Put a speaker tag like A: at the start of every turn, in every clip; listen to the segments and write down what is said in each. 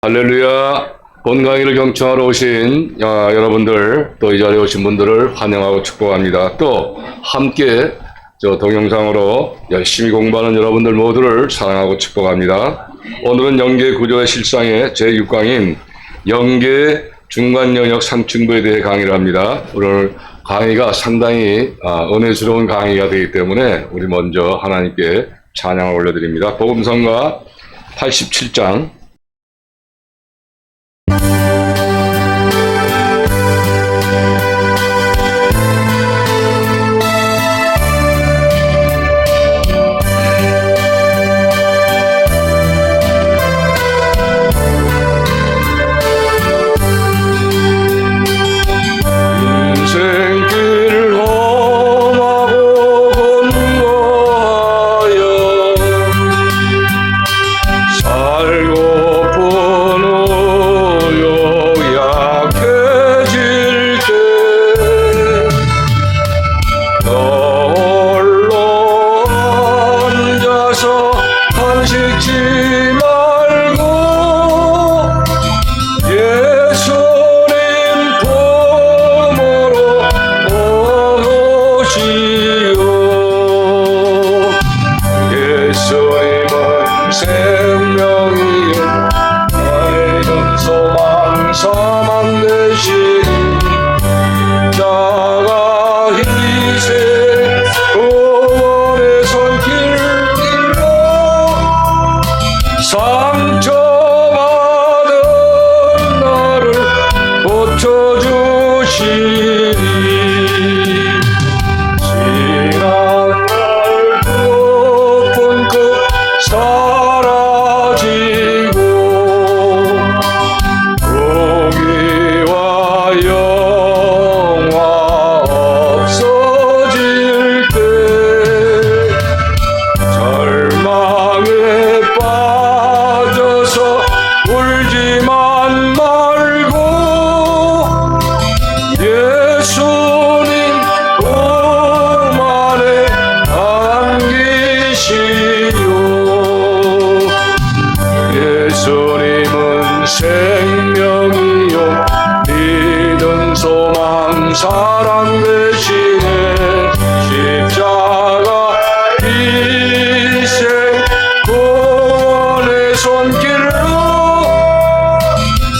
A: 할렐루야. 본 강의를 경청하러 오신 여러분들, 또 이 자리에 오신 분들을 환영하고 축복합니다. 또 함께 동영상으로 열심히 공부하는 여러분들 모두를 사랑하고 축복합니다. 오늘은 영계 구조의 실상의 제6강인 영계 중간 영역 상층부에 대해 강의를 합니다. 오늘 강의가 상당히 은혜스러운 강의가 되기 때문에 우리 먼저 하나님께 찬양을 올려드립니다. 복음성가 87장 생명이요 믿음 소망 사랑 대신에 십자가 희생 구원의 손길로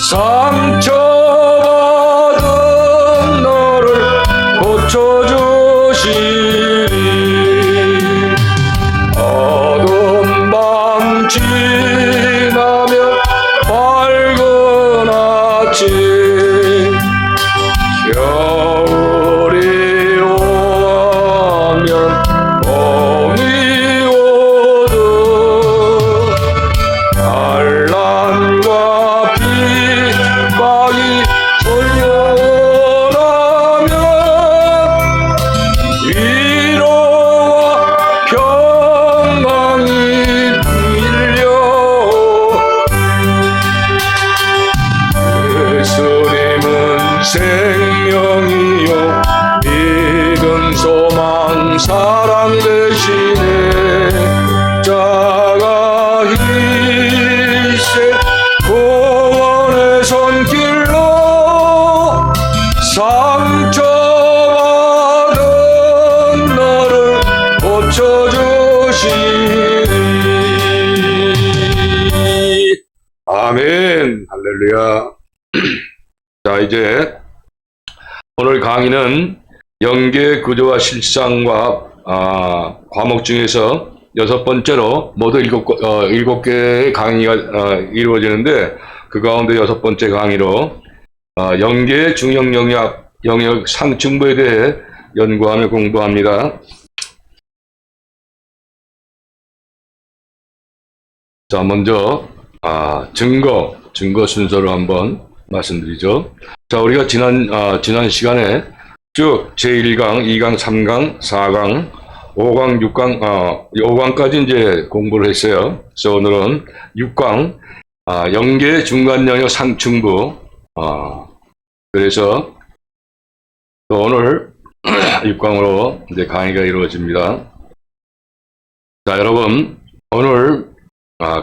A: 상처받은 너를 고쳐주시리. 어두운 밤 지나면 밝은 아침 겨울이 오면 봄이 오듯 환란과 핍박이 소멸하면 위로와 평강이 밀려 예수님은 생명이요 믿음 소망 사랑 대신에 십자가 희생 구원의 손길로 상처받은 너를 고쳐주시리. 아멘. 할렐루야. 자, 이제 오늘 강의는 영계 구조와 실상과 과목 중에서 6번째로 모두 7개의 강의가 이루어지는데 그 가운데 6번째 강의로 영계 중형 영역 상층부에 대해 연구하며 공부합니다. 자, 먼저 증거 순서로 한번 말씀드리죠. 자, 우리가 지난 시간에 쭉 제1강, 2강, 3강, 4강, 5강, 6강, 5강까지 이제 공부를 했어요. 그래서 오늘은 6강, 영계 중간 영역 상층부, 그래서 또 오늘 6강으로 이제 강의가 이루어집니다. 자, 여러분, 오늘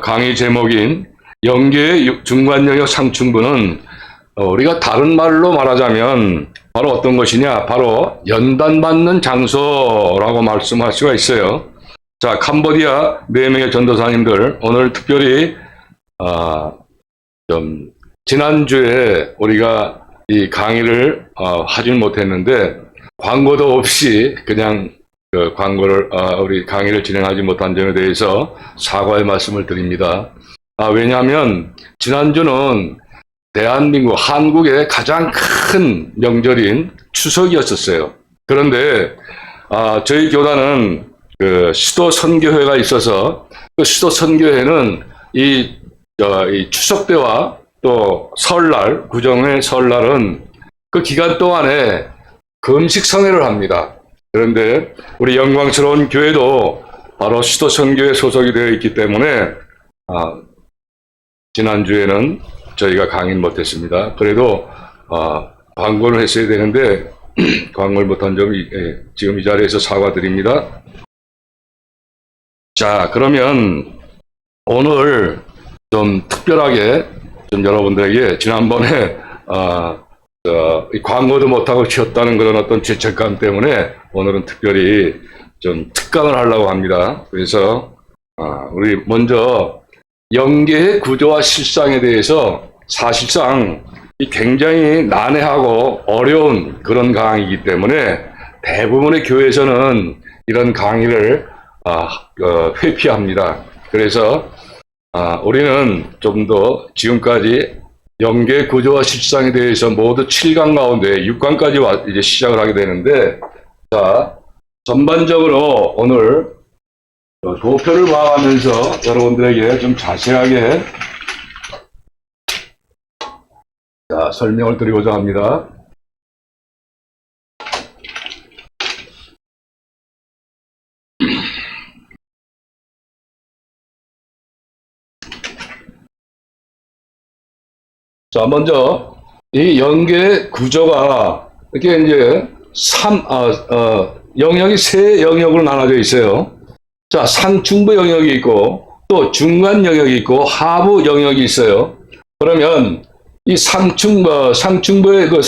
A: 강의 제목인 영계의 중간 영역 상층부는 우리가 다른 말로 말하자면 바로 어떤 것이냐? 바로 연단받는 장소라고 말씀할 수가 있어요. 자, 캄보디아 4명의 전도사님들, 오늘 특별히 좀 지난주에 우리가 이 강의를 하진 못했는데 광고도 없이 그냥 그 광고를 우리 강의를 진행하지 못한 점에 대해서 사과의 말씀을 드립니다. 왜냐하면 지난주는 대한민국, 한국의 가장 큰 명절인 추석이었었어요. 그런데 저희 교단은 그 수도 선교회가 있어서 그 수도 선교회는 이 추석 때와 또 설날, 구정의 설날은 그 기간 동안에 금식 성회를 합니다. 그런데 우리 영광스러운 교회도 바로 수도 선교회 소속이 되어 있기 때문에 지난주에는 저희가 강의는 못했습니다. 그래도 광고를 했어야 되는데 광고를 못한 점 지금 이 자리에서 사과드립니다. 자, 그러면 오늘 좀 특별하게 좀 여러분들에게 지난번에 광고도 못하고 쉬었다는 그런 어떤 죄책감 때문에 오늘은 특별히 좀 특강을 하려고 합니다. 그래서 우리 먼저 영계의 구조와 실상에 대해서 사실상 굉장히 난해하고 어려운 그런 강의이기 때문에 대부분의 교회에서는 이런 강의를 회피합니다. 그래서 우리는 좀 더 지금까지 영계 구조와 실상에 대해서 모두 7강 가운데 6강까지 이제 시작을 하게 되는데, 자, 전반적으로 오늘 도표를 봐가면서 여러분들에게 좀 자세하게 설명을 드리고자 합니다. 자, 먼저 이 영계 구조가 이렇게 이제 영역이 세 영역으로 나눠져 있어요. 자, 상층부 영역이 있고 또 중간 영역이 있고 하부 영역이 있어요. 그러면 이 상층부의 그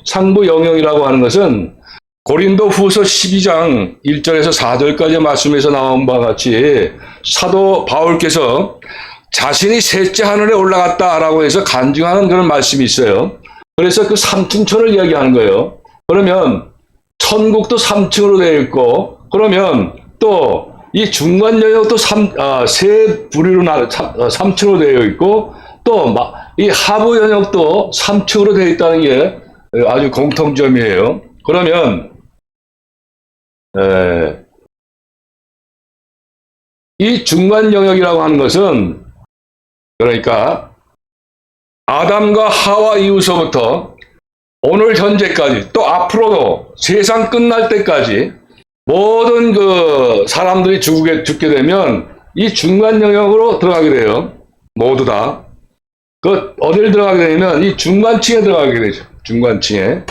A: 상부 영역이라고 하는 것은 고린도 후서 12장 1절에서 4절까지 말씀에서 나온 바와 같이 사도 바울께서 자신이 셋째 하늘에 올라갔다라고 해서 간증하는 그런 말씀이 있어요. 그래서 그 3층천을 이야기하는 거예요. 그러면 천국도 3층으로 되어 있고, 그러면 또 이 중간 영역도 세 부류로 3층으로 되어 있고, 또 이 하부 영역도 3층으로 되어 있다는 게 아주 공통점이에요. 그러면 이 중간 영역이라고 하는 것은 그러니까 아담과 하와 이후서부터 오늘 현재까지 또 앞으로도 세상 끝날 때까지 모든 그 사람들이 죽게 되면 이 중간 영역으로 들어가게 돼요. 모두 다. 그 어딜 들어가게 되면 이 중간층에 들어가게 되죠. 중간층에.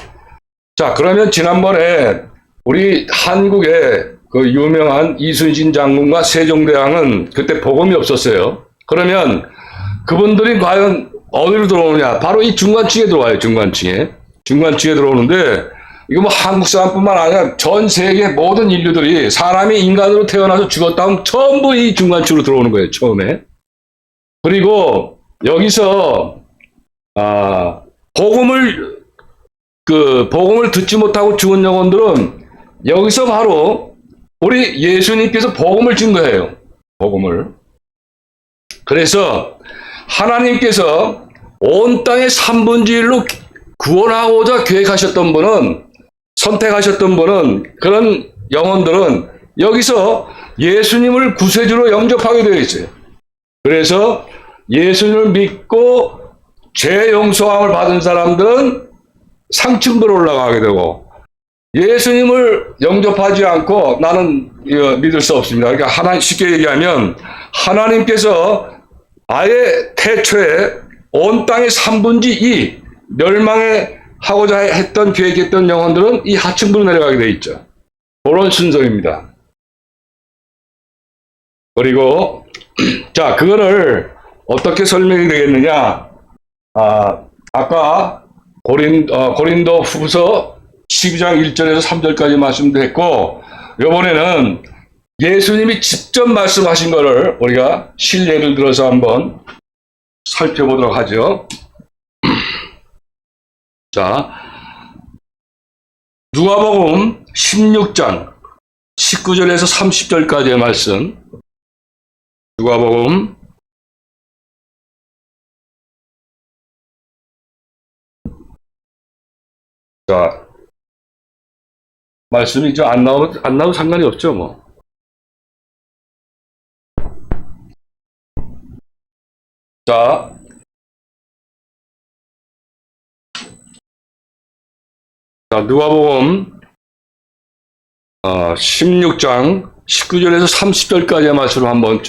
A: 자, 그러면 지난번에 우리 한국의 그 유명한 이순신 장군과 세종대왕은 그때 복음이 없었어요. 그러면 그분들이 과연 어디로 들어오느냐? 바로 이 중간층에 들어와요. 중간층에 들어오는데, 이거 뭐 한국 사람뿐만 아니라 전 세계 모든 인류들이 사람이 인간으로 태어나서 죽었다 하면 전부 이 중간층으로 들어오는 거예요. 처음에. 그리고 여기서 복음을 듣지 못하고 죽은 영혼들은 여기서 바로 우리 예수님께서 복음을 증거해요. 복음을. 그래서 하나님께서 온 땅의 3분의 1로 구원하고자 계획하셨던 분은, 선택하셨던 분은, 그런 영혼들은 여기서 예수님을 구세주로 영접하게 되어 있어요. 그래서 예수님을 믿고 죄 용서함을 받은 사람들은 상층부로 올라가게 되고, 예수님을 영접하지 않고 나는 믿을 수 없습니다. 그러니까 쉽게 얘기하면 하나님께서 아예 태초에 온 땅의 3분의 2 멸망에 하고자 했던 계획했던 영혼들은 이 하층부로 내려가게 돼 있죠. 그런 순서입니다. 그리고 자, 그거를 어떻게 설명이 되겠느냐? 아까 고린도 후서 12장 1절에서 3절까지 말씀도 했고, 이번에는 예수님이 직접 말씀하신 것을 우리가 실례를 들어서 한번 살펴보도록 하죠. 자, 누가복음 16장 19절에서 30절까지의 말씀. 누가복음 자, 말씀이 이제 안 나오도 상관이 없죠, 뭐. 자, 누가복음 16장 19절에서 30절까지의 말씀을 한번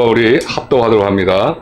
A: 우리 합독하도록 합니다.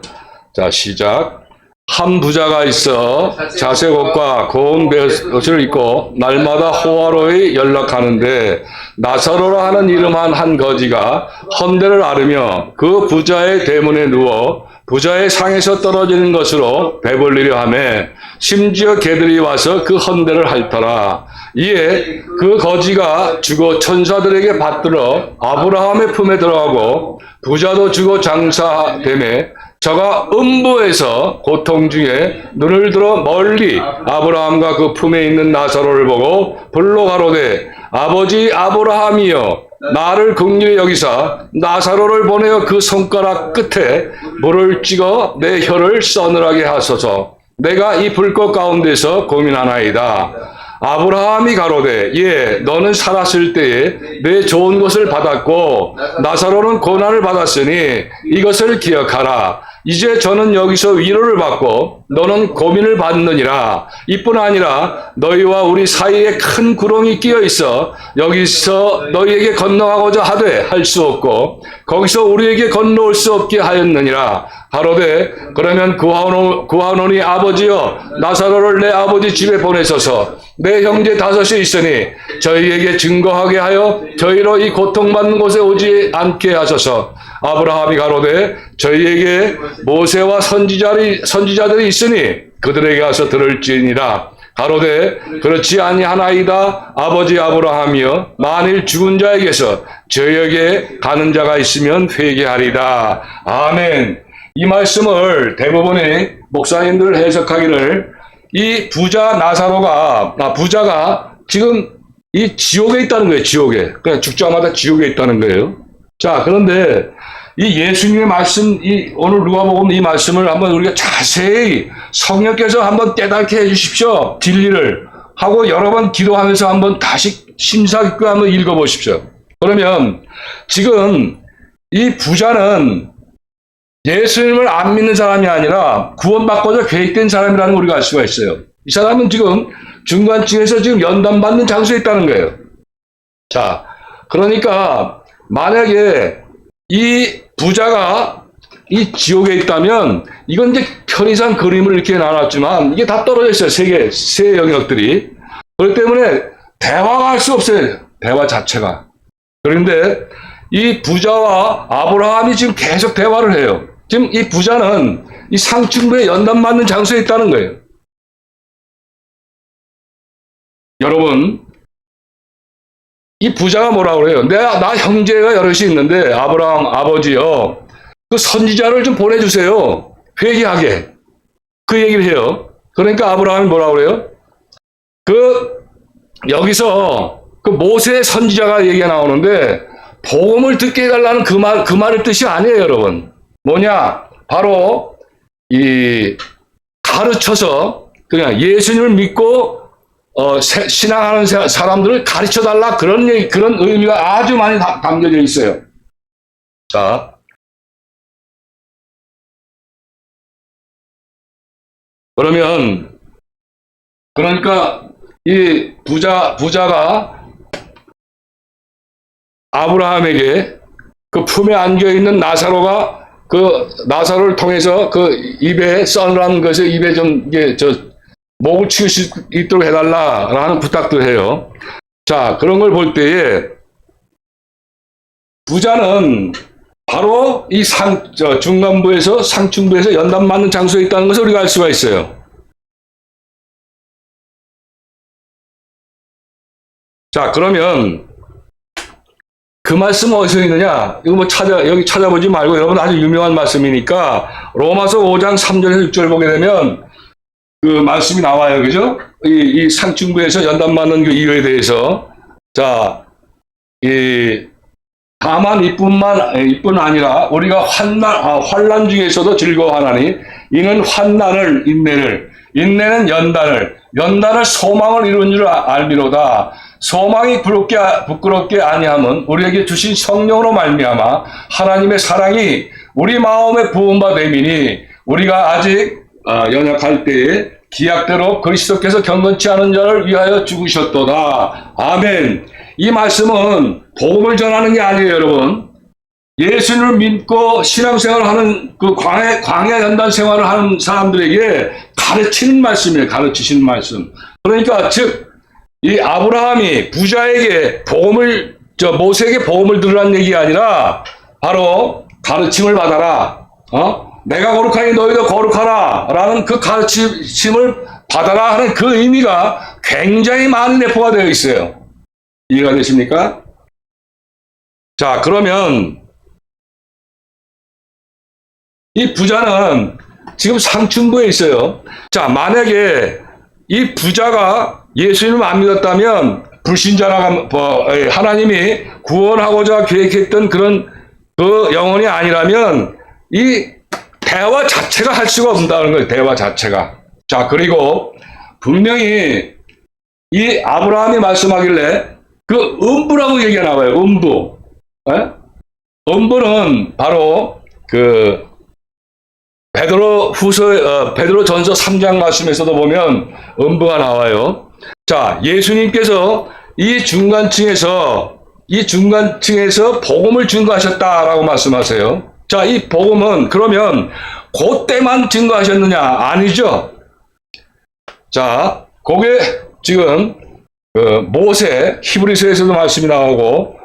A: 자, 시작. 한 부자가 있어 자색 옷과 고운 옷을 입고 날마다 호화로이 연락하는데 나사로라 하는 이름한 한 거지가 헌데를 앓으며 그 부자의 대문에 누워 부자의 상에서 떨어지는 것으로 배불리려 하며 심지어 개들이 와서 그 헌데를 핥더라. 이에 그 거지가 죽어 천사들에게 받들어 아브라함의 품에 들어가고 부자도 죽어 장사되매 저가 음부에서 고통 중에 눈을 들어 멀리 아브라함과 그 품에 있는 나사로를 보고 불로 가로되 아버지 아브라함이여 나를 긍휼히 여기사 나사로를 보내어 그 손가락 끝에 물을 찍어 내 혀를 서늘하게 하소서. 내가 이 불꽃 가운데서 고민하나이다. 아브라함이 가로되 예 너는 살았을 때에 내 좋은 것을 받았고 나사로는 고난을 받았으니 이것을 기억하라. 이제 저는 여기서 위로를 받고 너는 고민을 받느니라. 이뿐 아니라 너희와 우리 사이에 큰 구렁이 끼어 있어 여기서 너희에게 건너가고자 하되 할 수 없고 거기서 우리에게 건너올 수 없게 하였느니라. 가로되 그러면 구하노니 아버지여 나사로를 내 아버지 집에 보내소서. 내 형제 다섯이 있으니 저희에게 증거하게 하여 저희로 이 고통받는 곳에 오지 않게 하소서. 아브라함이 가로되 저희에게 모세와 선지자들이 있으니 그들에게 가서 들을지니라. 가로되 그렇지 아니하나이다. 아버지 아브라함이여 만일 죽은 자에게서 저희에게 가는 자가 있으면 회개하리다. 아멘. 이 말씀을 대부분의 목사님들 해석하기를 이 부자 나사로가 부자가 지금 이 지옥에 있다는 거예요. 지옥에. 그냥 죽자마자 지옥에 있다는 거예요. 자, 그런데 이 예수님의 말씀, 오늘 누가복음 이 말씀을 한번 우리가 자세히 성령께서 한번 깨닫게 해주십시오. 진리를 하고 여러 번 기도하면서 한번 다시 심사 깊게 한번 읽어보십시오. 그러면 지금 이 부자는 예수님을 안 믿는 사람이 아니라 구원받고자 계획된 사람이라는 걸 우리가 알 수가 있어요. 이 사람은 지금 중간층에서 지금 연단받는 장소에 있다는 거예요. 자, 그러니까 만약에 이 부자가 이 지옥에 있다면 이건 이제 편의상 그림을 이렇게 나눴지만 이게 다 떨어져 있어요. 세 영역들이. 그렇기 때문에 대화가 할 수 없어요. 대화 자체가. 그런데 이 부자와 아브라함이 지금 계속 대화를 해요. 지금 이 부자는 이 상층부에 연단받는 장소에 있다는 거예요. 여러분, 이 부자가 뭐라고 그래요? 나 형제가 여럿이 있는데 아브라함 아버지요, 그 선지자를 좀 보내주세요. 회개하게. 그 얘기를 해요. 그러니까 아브라함이 뭐라고 그래요? 여기서 그 모세 선지자가 얘기가 나오는데 복음을 듣게 해달라는 그 말의 뜻이 아니에요, 여러분. 뭐냐? 바로 가르쳐서 그냥 예수님을 믿고 신앙하는 사람들을 가르쳐달라 그런 의미가 아주 많이 담겨져 있어요. 자, 그러니까 이 부자가 아브라함에게 그 품에 안겨 있는 나사로가 그 나사로를 통해서 그 입에 서늘한 것에 입에 좀 목을 치울 수 있도록 해달라라는 부탁도 해요. 자, 그런 걸 볼 때에 부자는 바로 이 중간부에서 상층부에서 연단 맞는 장소에 있다는 것을 우리가 알 수가 있어요. 자, 그러면 그 말씀은 어디서 있느냐? 이거 뭐 여기 찾아보지 말고 여러분 아주 유명한 말씀이니까 로마서 5장 3절에서 6절 보게 되면 그 말씀이 나와요. 그죠? 이 상층부에서 연단 맞는 그 이유에 대해서. 자, 다만 이뿐 아니라 우리가 환난 중에서도 즐거워하나니 이는 환난을 인내는 연단을 소망을 이룬 줄 알미로다. 소망이 부끄럽게 아니함은 우리에게 주신 성령으로 말미암아 하나님의 사랑이 우리 마음에 부음바 됨이니 우리가 아직 연약할 때에 기약대로 그리스도께서 경건치 않은 자를 위하여 죽으셨도다. 아멘. 이 말씀은 복음을 전하는 게 아니에요, 여러분. 예수님을 믿고 신앙생활을 하는 그 광야 연단 생활을 하는 사람들에게 가르치는 말씀이에요. 가르치시는 말씀. 그러니까 즉 이 아브라함이 부자에게 모세에게 복음을 들으라는 얘기가 아니라 바로 가르침을 받아라. 내가 거룩하니 너희도 거룩하라. 라는 그 가르침을 받아라 하는 그 의미가 굉장히 많은 내포가 되어 있어요. 이해가 되십니까? 자, 그러면 이 부자는 지금 상층부에 있어요. 자, 만약에 이 부자가 예수님을 안 믿었다면 불신자라 하나님이 구원하고자 계획했던 그런 그 영혼이 아니라면 이 대화 자체가 할 수가 없다는 거예요. 대화 자체가. 자, 그리고 분명히 이 아브라함이 말씀하길래 그 음부라고 얘기가 나와요. 음부. 음부는 바로 그 베드로 전서 3장 말씀에서도 보면 음부가 나와요. 자, 예수님께서 이 중간층에서 복음을 증거하셨다라고 말씀하세요. 자, 이 복음은 그러면 그때만 증거하셨느냐? 아니죠. 자, 그게 지금 모세 히브리서에서도 말씀이 나오고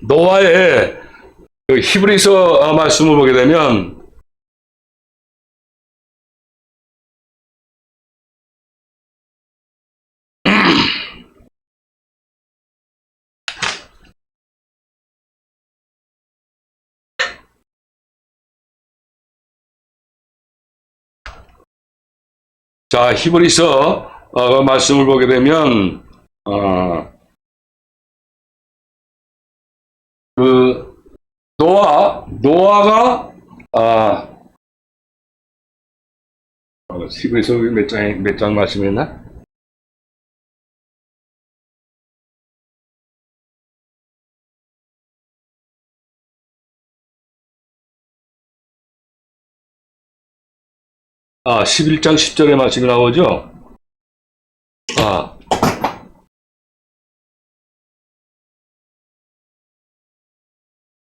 A: 노아의 그 히브리서 말씀을 보게 되면 자, 히브리서 말씀을 보게 되면 그 노아가 히브리서 몇 장 말씀했나? 아, 11장 10절에 말씀이 나오죠?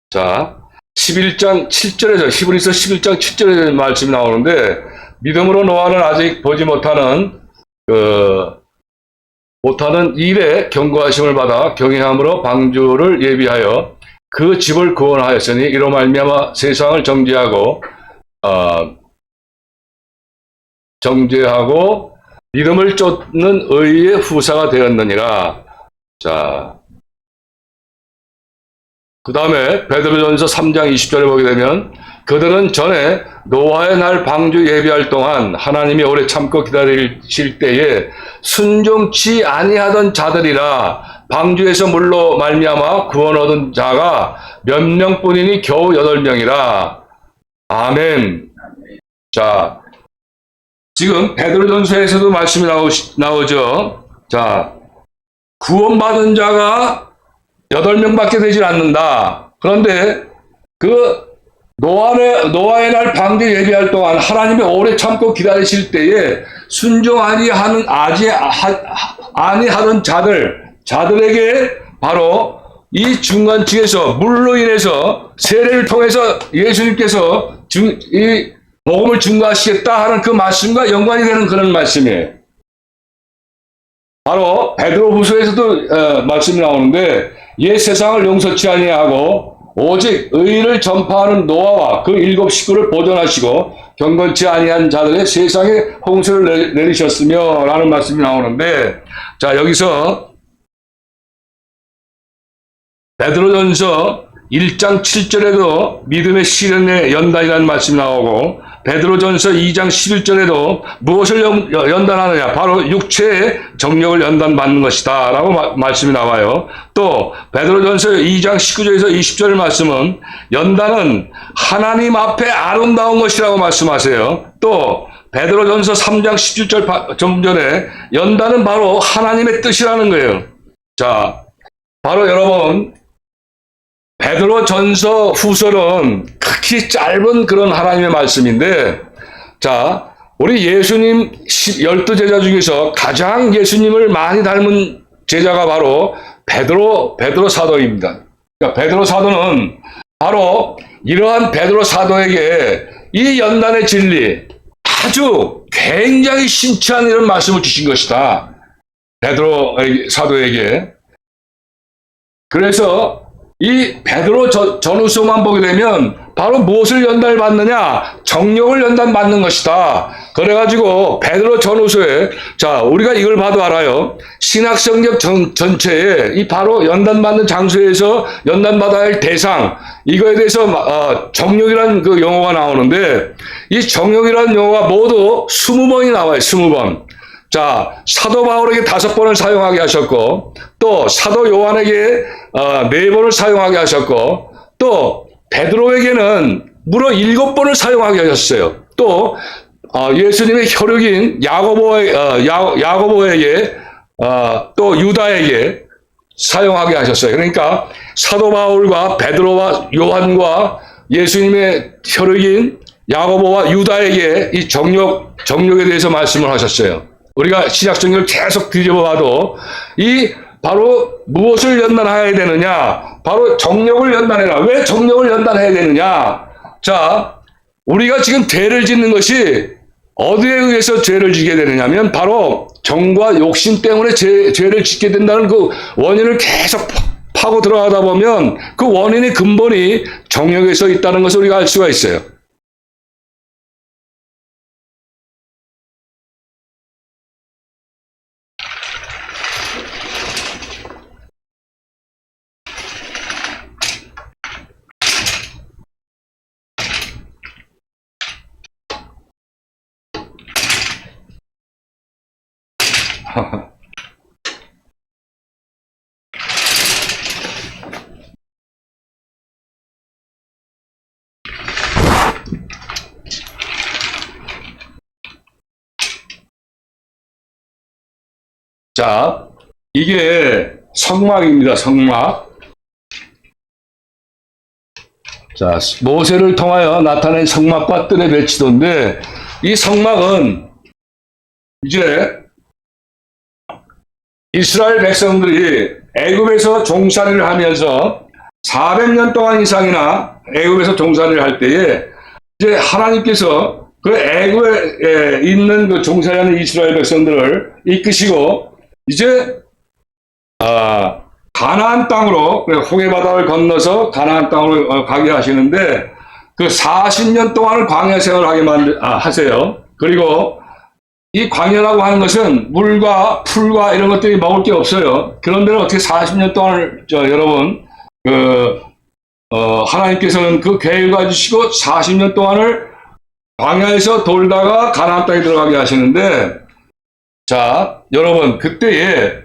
A: 자, 11장 7절에서, 히브리서 11장 7절에 말씀이 나오는데, 믿음으로 노아는 아직 보지 못하는 일에 경고하심을 받아 경외함으로 방주를 예비하여 그 집을 구원하였으니 이로 말미암아 세상을 정죄하고 믿음을 쫓는 의의 후사가 되었느니라. 자, 그 다음에 베드로전서 3장 20절에 보게 되면 그들은 전에 노아의 날 방주 예비할 동안 하나님이 오래 참고 기다리실 때에 순종치 아니하던 자들이라. 방주에서 물로 말미암아 구원 얻은 자가 몇 명뿐이니 겨우 8명이라. 아멘. 자, 지금 베드로전서에서도 말씀이 나오죠. 자, 구원받은 자가 8명밖에 되질 않는다. 그런데 그 노아의 날 방주 예비할 동안 하나님이 오래 참고 기다리실 때에 순종하지 아니하던 자들에게 바로 이 중간층에서 물로 인해서 세례를 통해서 예수님께서 이 복음을 증거하시겠다 하는 그 말씀과 연관이 되는 그런 말씀이에요. 바로 베드로후서에서도 말씀이 나오는데 옛 세상을 용서치 아니하고 오직 의를 전파하는 노아와 그 7 식구를 보존하시고 경건치 아니한 자들의 세상에 홍수를 내리셨으며 라는 말씀이 나오는데, 자, 여기서 베드로전서 1장 7절에도 믿음의 시련의 연단이라는 말씀이 나오고, 베드로전서 2장 11절에도 무엇을 연단하느냐? 바로 육체의 정력을 연단받는 것이다 라고 말씀이 나와요. 또 베드로전서 2장 19절에서 20절 말씀은 연단은 하나님 앞에 아름다운 것이라고 말씀하세요. 또 베드로전서 3장 17절 좀 전에 연단은 바로 하나님의 뜻이라는 거예요. 자, 바로 여러분, 베드로전서 후서는 극히 짧은 그런 하나님의 말씀인데, 자, 우리 예수님 12제자 중에서 가장 예수님을 많이 닮은 제자가 바로 베드로 사도입니다. 그러니까 베드로 사도는 바로 이러한 베드로 사도에게 이 연단의 진리, 아주 굉장히 심취한 이런 말씀을 주신 것이다. 베드로 사도에게. 그래서 이 베드로 전후서만 보게 되면 바로 무엇을 연단받느냐? 정욕을 연단받는 것이다. 그래가지고 베드로 전후서에, 자, 우리가 이걸 봐도 알아요. 신학성경 전체에 이 바로 연단받는 장소에서 연단받아야 할 대상, 이거에 대해서 정욕이라는 그 용어가 나오는데, 이 정욕이라는 용어가 모두 20번이 나와요. 20번. 자, 사도 바울에게 5번을 사용하게 하셨고, 또 사도 요한에게 4번을 사용하게 하셨고, 또 베드로에게는 무려 7번을 사용하게 하셨어요. 또 예수님의 혈육인 야고보에게 또 유다에게 사용하게 하셨어요. 그러니까 사도 바울과 베드로와 요한과 예수님의 혈육인 야고보와 유다에게 이 정욕에 대해서 말씀을 하셨어요. 우리가 신약성경을 계속 뒤집어봐도 이 바로 무엇을 연단해야 되느냐? 바로 정욕을 연단해라. 왜 정욕을 연단해야 되느냐? 자, 우리가 지금 죄를 짓는 것이 어디에 의해서 죄를 지게 되느냐면 바로 정과 욕심 때문에 죄를 짓게 된다는 그 원인을 계속 파고 들어가다 보면 그 원인의 근본이 정욕에서 있다는 것을 우리가 알 수가 있어요. 자, 이게 성막입니다. 성막. 자, 모세를 통하여 나타낸 성막과 뜰의 배치도인데, 이 성막은 이제 이스라엘 백성들이 애굽에서 종살이를 하면서 400년 동안 이상이나 애굽에서 종살이를 할 때에 이제 하나님께서 그 애굽에 있는 그 종살이하는 이스라엘 백성들을 이끄시고 이제 가나안 땅으로, 홍해 바다를 건너서 가나안 땅으로 가게 하시는데, 그 40년 동안을 광야 생활을 하세요. 그리고 이 광야라고 하는 것은 물과 풀과 이런 것들이 먹을 게 없어요. 그런데 어떻게 40년 동안을 여러분 하나님께서는 그 계획을 가지시고 40년 동안을 광야에서 돌다가 가나안 땅에 들어가게 하시는데, 자, 여러분, 그때에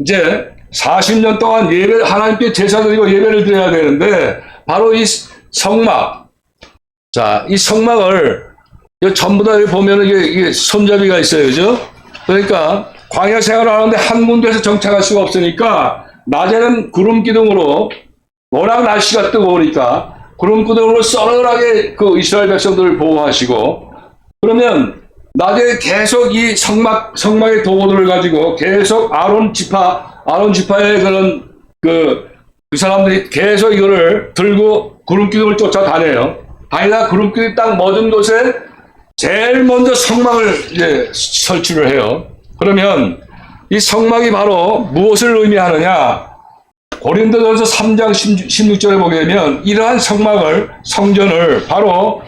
A: 이제 40년 동안 하나님께 제사 드리고 예배를 드려야 되는데, 바로 이 성막. 자, 이 성막을 전부 다 보면은 이게 손잡이가 있어요. 그죠? 그러니까 광야 생활을 하는데 한 군데에서 정착할 수가 없으니까, 낮에는 구름 기둥으로, 워낙 날씨가 뜨거우니까 구름 기둥으로 서늘하게 그 이스라엘 백성들을 보호하시고, 그러면 낮에 계속 이 성막의 도구들을 가지고 계속 아론 지파의 그런 그 사람들이 계속 이거를 들고 구름 기둥을 쫓아다녀요. 다니다 구름 기둥이 딱 멎은 곳에 제일 먼저 성막을 이제 설치를 해요. 그러면 이 성막이 바로 무엇을 의미하느냐? 고린도전서 3장 16절에 보게 되면 이러한 성전을 바로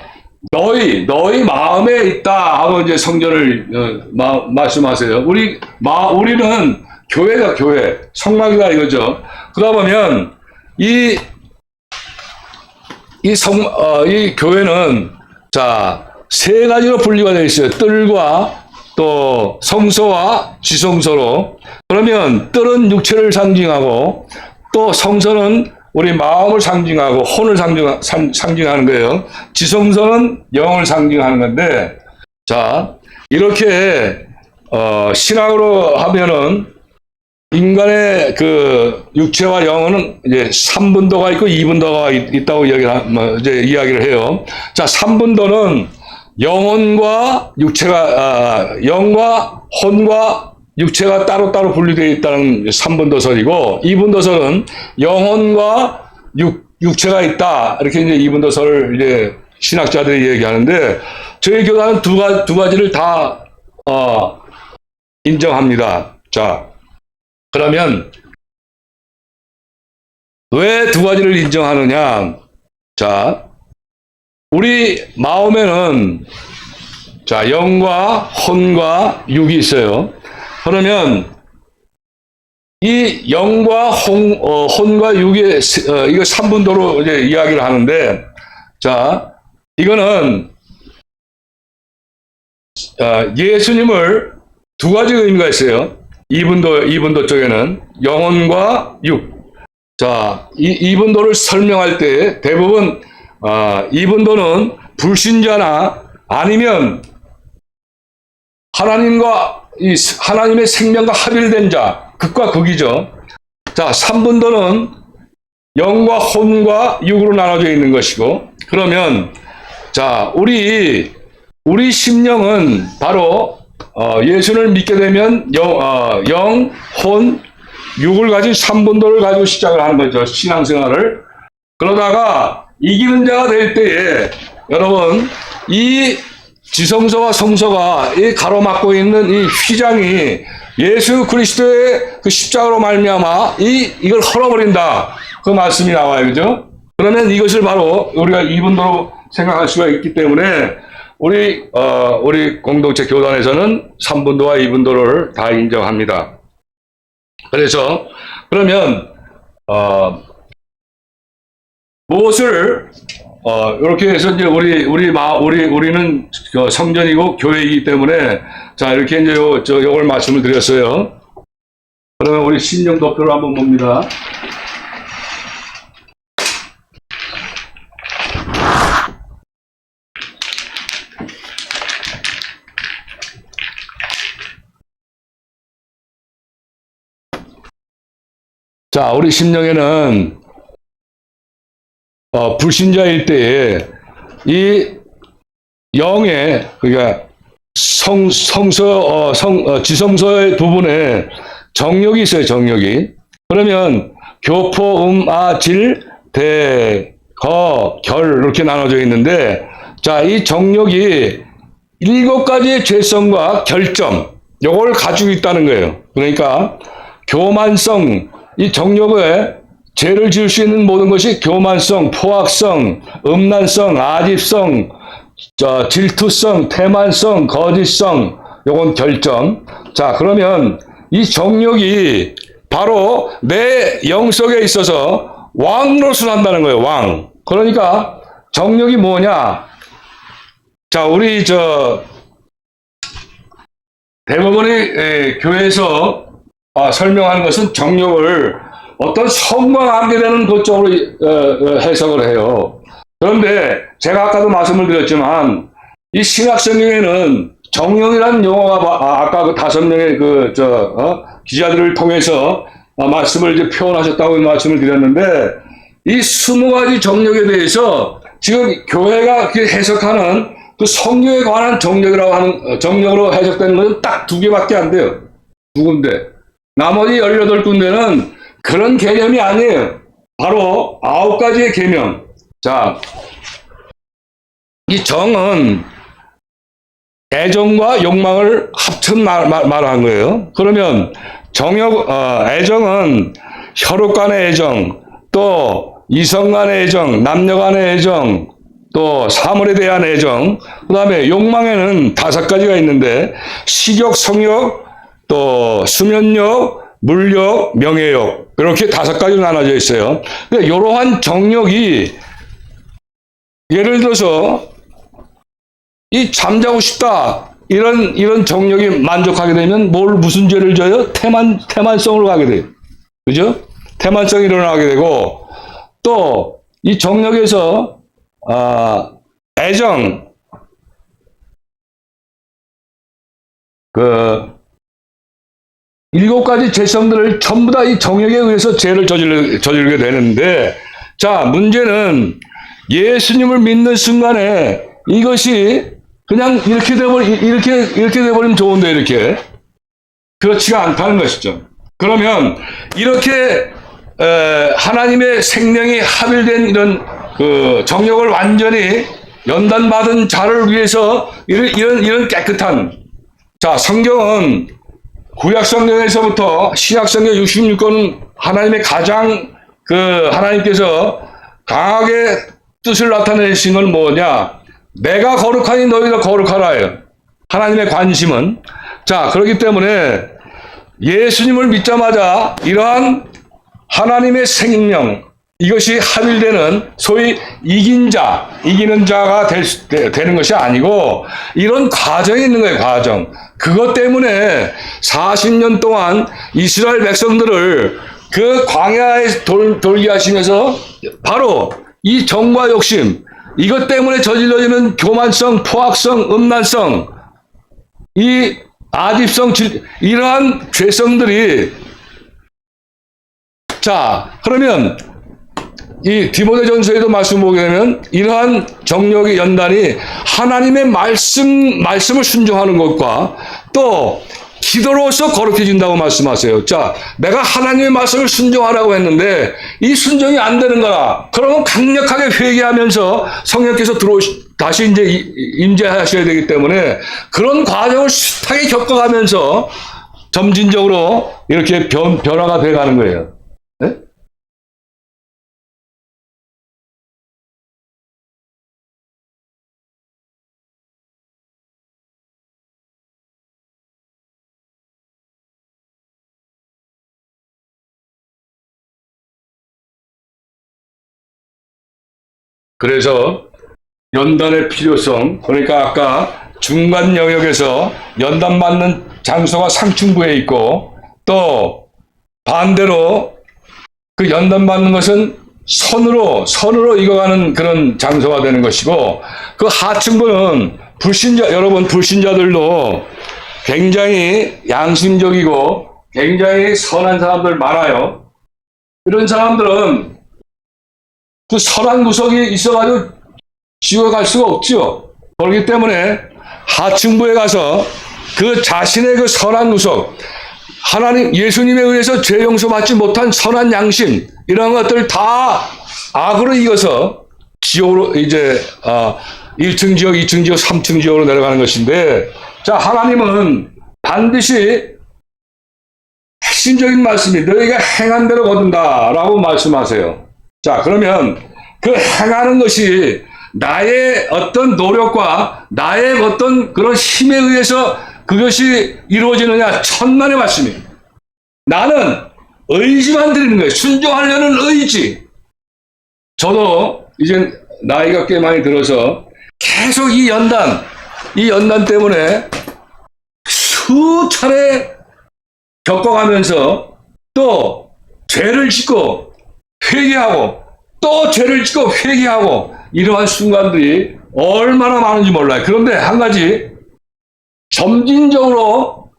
A: 너희 마음에 있다 하고 이제 성전을 말씀하세요. 우리는 교회가 교회, 성막이다 이거죠. 그러다 보면 이 교회는 세 가지로 분리가 되어 있어요. 뜰과 또 성소와 지성소로. 그러면 뜰은 육체를 상징하고 또 성소는 우리 마음을 상징하고 혼을 상징하는 거예요. 지성소는 영을 상징하는 건데, 이렇게 신학으로 하면은 인간의 그 육체와 영은 이제 3분도가 있고 2분도가 있다고 이야기를 해요. 3분도는 영과 혼과 육체가 따로따로 분리되어 있다는 3분도설이고, 2분도설은 영혼과 육체가 있다. 이렇게 이제 2분도설을 이제 신학자들이 얘기하는데, 저희 교단은 두 가지를 다, 인정합니다. 그러면, 왜 두 가지를 인정하느냐? 우리 마음에는 영과 혼과 육이 있어요. 그러면 이 영과 혼과 육의 이거 3분도로 이제 이야기를 하는데, 이거는 예수님을 두 가지 의미가 있어요. 2분도 쪽에는 영혼과 육. 2분도를 설명할 때 대부분 2분도는 불신자나 아니면 하나님의 생명과 합일된 자, 극과 극이죠. 3분도는 영과 혼과 육으로 나눠져 있는 것이고, 그러면 우리 심령은 바로 예수를 믿게 되면 영, 혼, 육을 가진 3분도를 가지고 시작을 하는 거죠. 신앙생활을. 그러다가 이기는 자가 될 때에 여러분, 이 지성소와 성소가 이 가로막고 있는 이 휘장이 예수 그리스도의 그 십자가로 말미암아 이걸 헐어버린다. 그 말씀이 나와요. 그죠? 그러면 이것을 바로 우리가 2분도로 생각할 수가 있기 때문에 우리 공동체 교단에서는 3분도와 2분도를 다 인정합니다. 그래서 그러면 무엇을 이렇게 해서 이제 우리는 성전이고 교회이기 때문에 이렇게 이제 요걸 말씀을 드렸어요. 그러면 우리 신령 도표를 한번 봅니다. 우리 심령에는 불신자일 때에 이 영의, 그러니까 지성소의 부분에 정욕이 있어요. 정욕이. 그러면 교포, 질, 대, 거, 결 이렇게 나눠져 있는데, 이 정욕이 7가지의 죄성과 결점, 요걸 가지고 있다는 거예요. 그러니까 교만성, 이 정욕에 죄를 지을 수 있는 모든 것이 교만성, 포악성, 음란성, 아집성, 질투성, 태만성, 거짓성, 요건 결점. 그러면 이 정욕이 바로 내 영 속에 있어서 왕노릇을 한다는 거예요. 왕. 그러니까 정욕이 뭐냐? 우리 대부분의 교회에서 설명하는 것은 정욕을 어떤 성과 관계되는 그쪽으로 해석을 해요. 그런데 제가 아까도 말씀을 드렸지만 이 신학성경에는 정욕이라는 용어가 아까 그 5명의 기자들을 통해서 말씀을 이제 표현하셨다고 말씀을 드렸는데, 이 20가지 정욕에 대해서 지금 교회가 해석하는 그 성경에 관한 정욕이라고 하는 정욕으로 해석되는 것은 딱 2개밖에 안 돼요. 2군데. 나머지 18군데는 그런 개념이 아니에요. 바로 9가지의 계명. 이 정은 애정과 욕망을 합친 말한 거예요. 그러면 애정은 혈육 간의 애정, 또 이성 간의 애정, 남녀 간의 애정, 또 사물에 대한 애정, 그 다음에 욕망에는 5가지가 있는데 식욕, 성욕, 또 수면욕, 물욕, 명예욕, 이렇게 5가지로 나눠져 있어요. 그러니까 이러한 정욕이, 예를 들어서 이 잠자고 싶다, 이런 정욕이 만족하게 되면 무슨 죄를 져요? 태만성으로 가게 돼요. 그죠? 태만성이 일어나게 되고, 또 이 정욕에서 애정, 그 7가지 죄성들을 전부 다 이 정욕에 의해서 죄를 저지르게 되는데, 자, 문제는 예수님을 믿는 순간에 이것이 그냥 이렇게 돼버리면 좋은데, 이렇게. 그렇지가 않다는 것이죠. 그러면 이렇게 하나님의 생명이 합일된 이런 그 정욕을 완전히 연단받은 자를 위해서 이런 깨끗한, 자, 성경은 구약 성경에서부터 신약 성경 66권은 하나님의 가장 하나님께서 강하게 뜻을 나타내신 건 뭐냐? 내가 거룩하니 너희도 거룩하라예요. 하나님의 관심은. 자, 그렇기 때문에 예수님을 믿자마자 이러한 하나님의 생명, 이것이 합일되는 소위 이기는 자가 되는 것이 아니고 이런 과정이 있는 거예요, 과정. 그것 때문에 40년 동안 이스라엘 백성들을 그 광야에 돌게 하시면서 바로 이 정과 욕심, 이것 때문에 저질러지는 교만성, 포악성, 음란성, 이 아집성, 이러한 죄성들이, 자, 그러면 이 디모데전서에도 말씀 보게 되면 이러한 정욕의 연단이 하나님의 말씀을 순종하는 것과 또 기도로서 거룩해진다고 말씀하세요. 자, 내가 하나님의 말씀을 순종하라고 했는데 이 순종이 안 되는 거라. 그러면 강력하게 회개하면서 성령께서 다시 이제 임재하셔야 되기 때문에 그런 과정을 숱하게 겪어가면서 점진적으로 이렇게 변화가 돼가는 거예요. 네? 그래서 연단의 필요성, 그러니까 아까 중간 영역에서 연단받는 장소가 상층부에 있고, 또 반대로 그 연단받는 것은 선으로 익어가는 그런 장소가 되는 것이고, 그 하층부는 여러분 불신자들도 굉장히 양심적이고 굉장히 선한 사람들 많아요. 이런 사람들은 그 선한 구석이 있어가지고 지옥에 갈 수가 없죠. 그렇기 때문에 하층부에 가서 그 자신의 그 선한 구석, 하나님, 예수님에 의해서 죄 용서받지 못한 선한 양심, 이런 것들 다 악으로 이어서 지옥으로 이제 1층 지옥, 2층 지옥, 3층 지옥으로 내려가는 것인데, 자, 하나님은 반드시 핵심적인 말씀이 너희가 행한 대로 거둔다 라고 말씀하세요. 자, 그러면 그 행하는 것이 나의 어떤 노력과 나의 어떤 그런 힘에 의해서 그것이 이루어지느냐? 천만의 말씀이에요. 나는 의지만 드리는 거예요. 순종하려는 의지. 저도 이제 나이가 꽤 많이 들어서 계속 이 연단 때문에 수차례 겪어가면서 또 죄를 짓고 회개하고 또 죄를 짓고 회개하고 이러한 순간들이 얼마나 많은지 몰라요. 그런데 한 가지, 점진적으로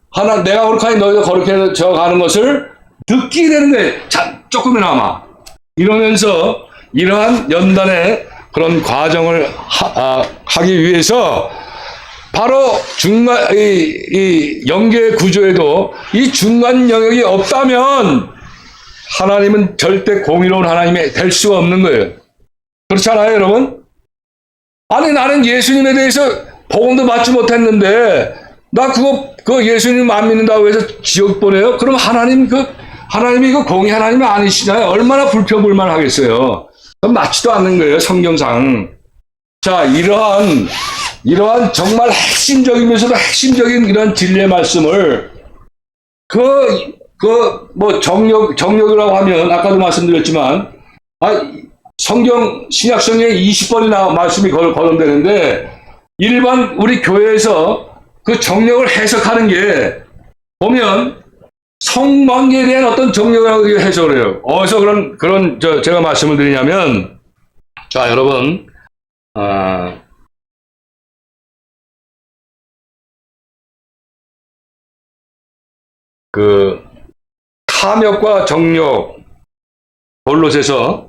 A: 내가 거룩하니 너희도 거룩해져 가는 것을 듣게 되는 거예요. 조금이나마. 이러면서 이러한 연단의 그런 과정을 하기 위해서 바로 이 영계 구조에도 이 중간 영역이 없다면 하나님은 절대 공의로운 하나님이 될 수가 없는 거예요. 그렇잖아요, 여러분? 아니, 나는 예수님에 대해서 복음도 받지 못했는데 나 그거 예수님 안 믿는다고 해서 지옥 보내요? 그럼 하나님이 그 공의 하나님이 아니시잖아요. 얼마나 불평불만 하겠어요. 그럼 맞지도 않는 거예요, 성경상. 자, 이러한 정말 핵심적이면서도 핵심적인 이런 진리의 말씀을 정력이라고 하면 아까도 말씀드렸지만 성경 신약 성경에 20번이나 말씀이 거론되는데 일반 우리 교회에서 그 정력을 해석하는 게 보면 성관계에 대한 어떤 정력이라고 해석을 해요. 어디서 제가 말씀을 드리냐면, 자, 여러분, 그 탐욕과 정욕 골로새서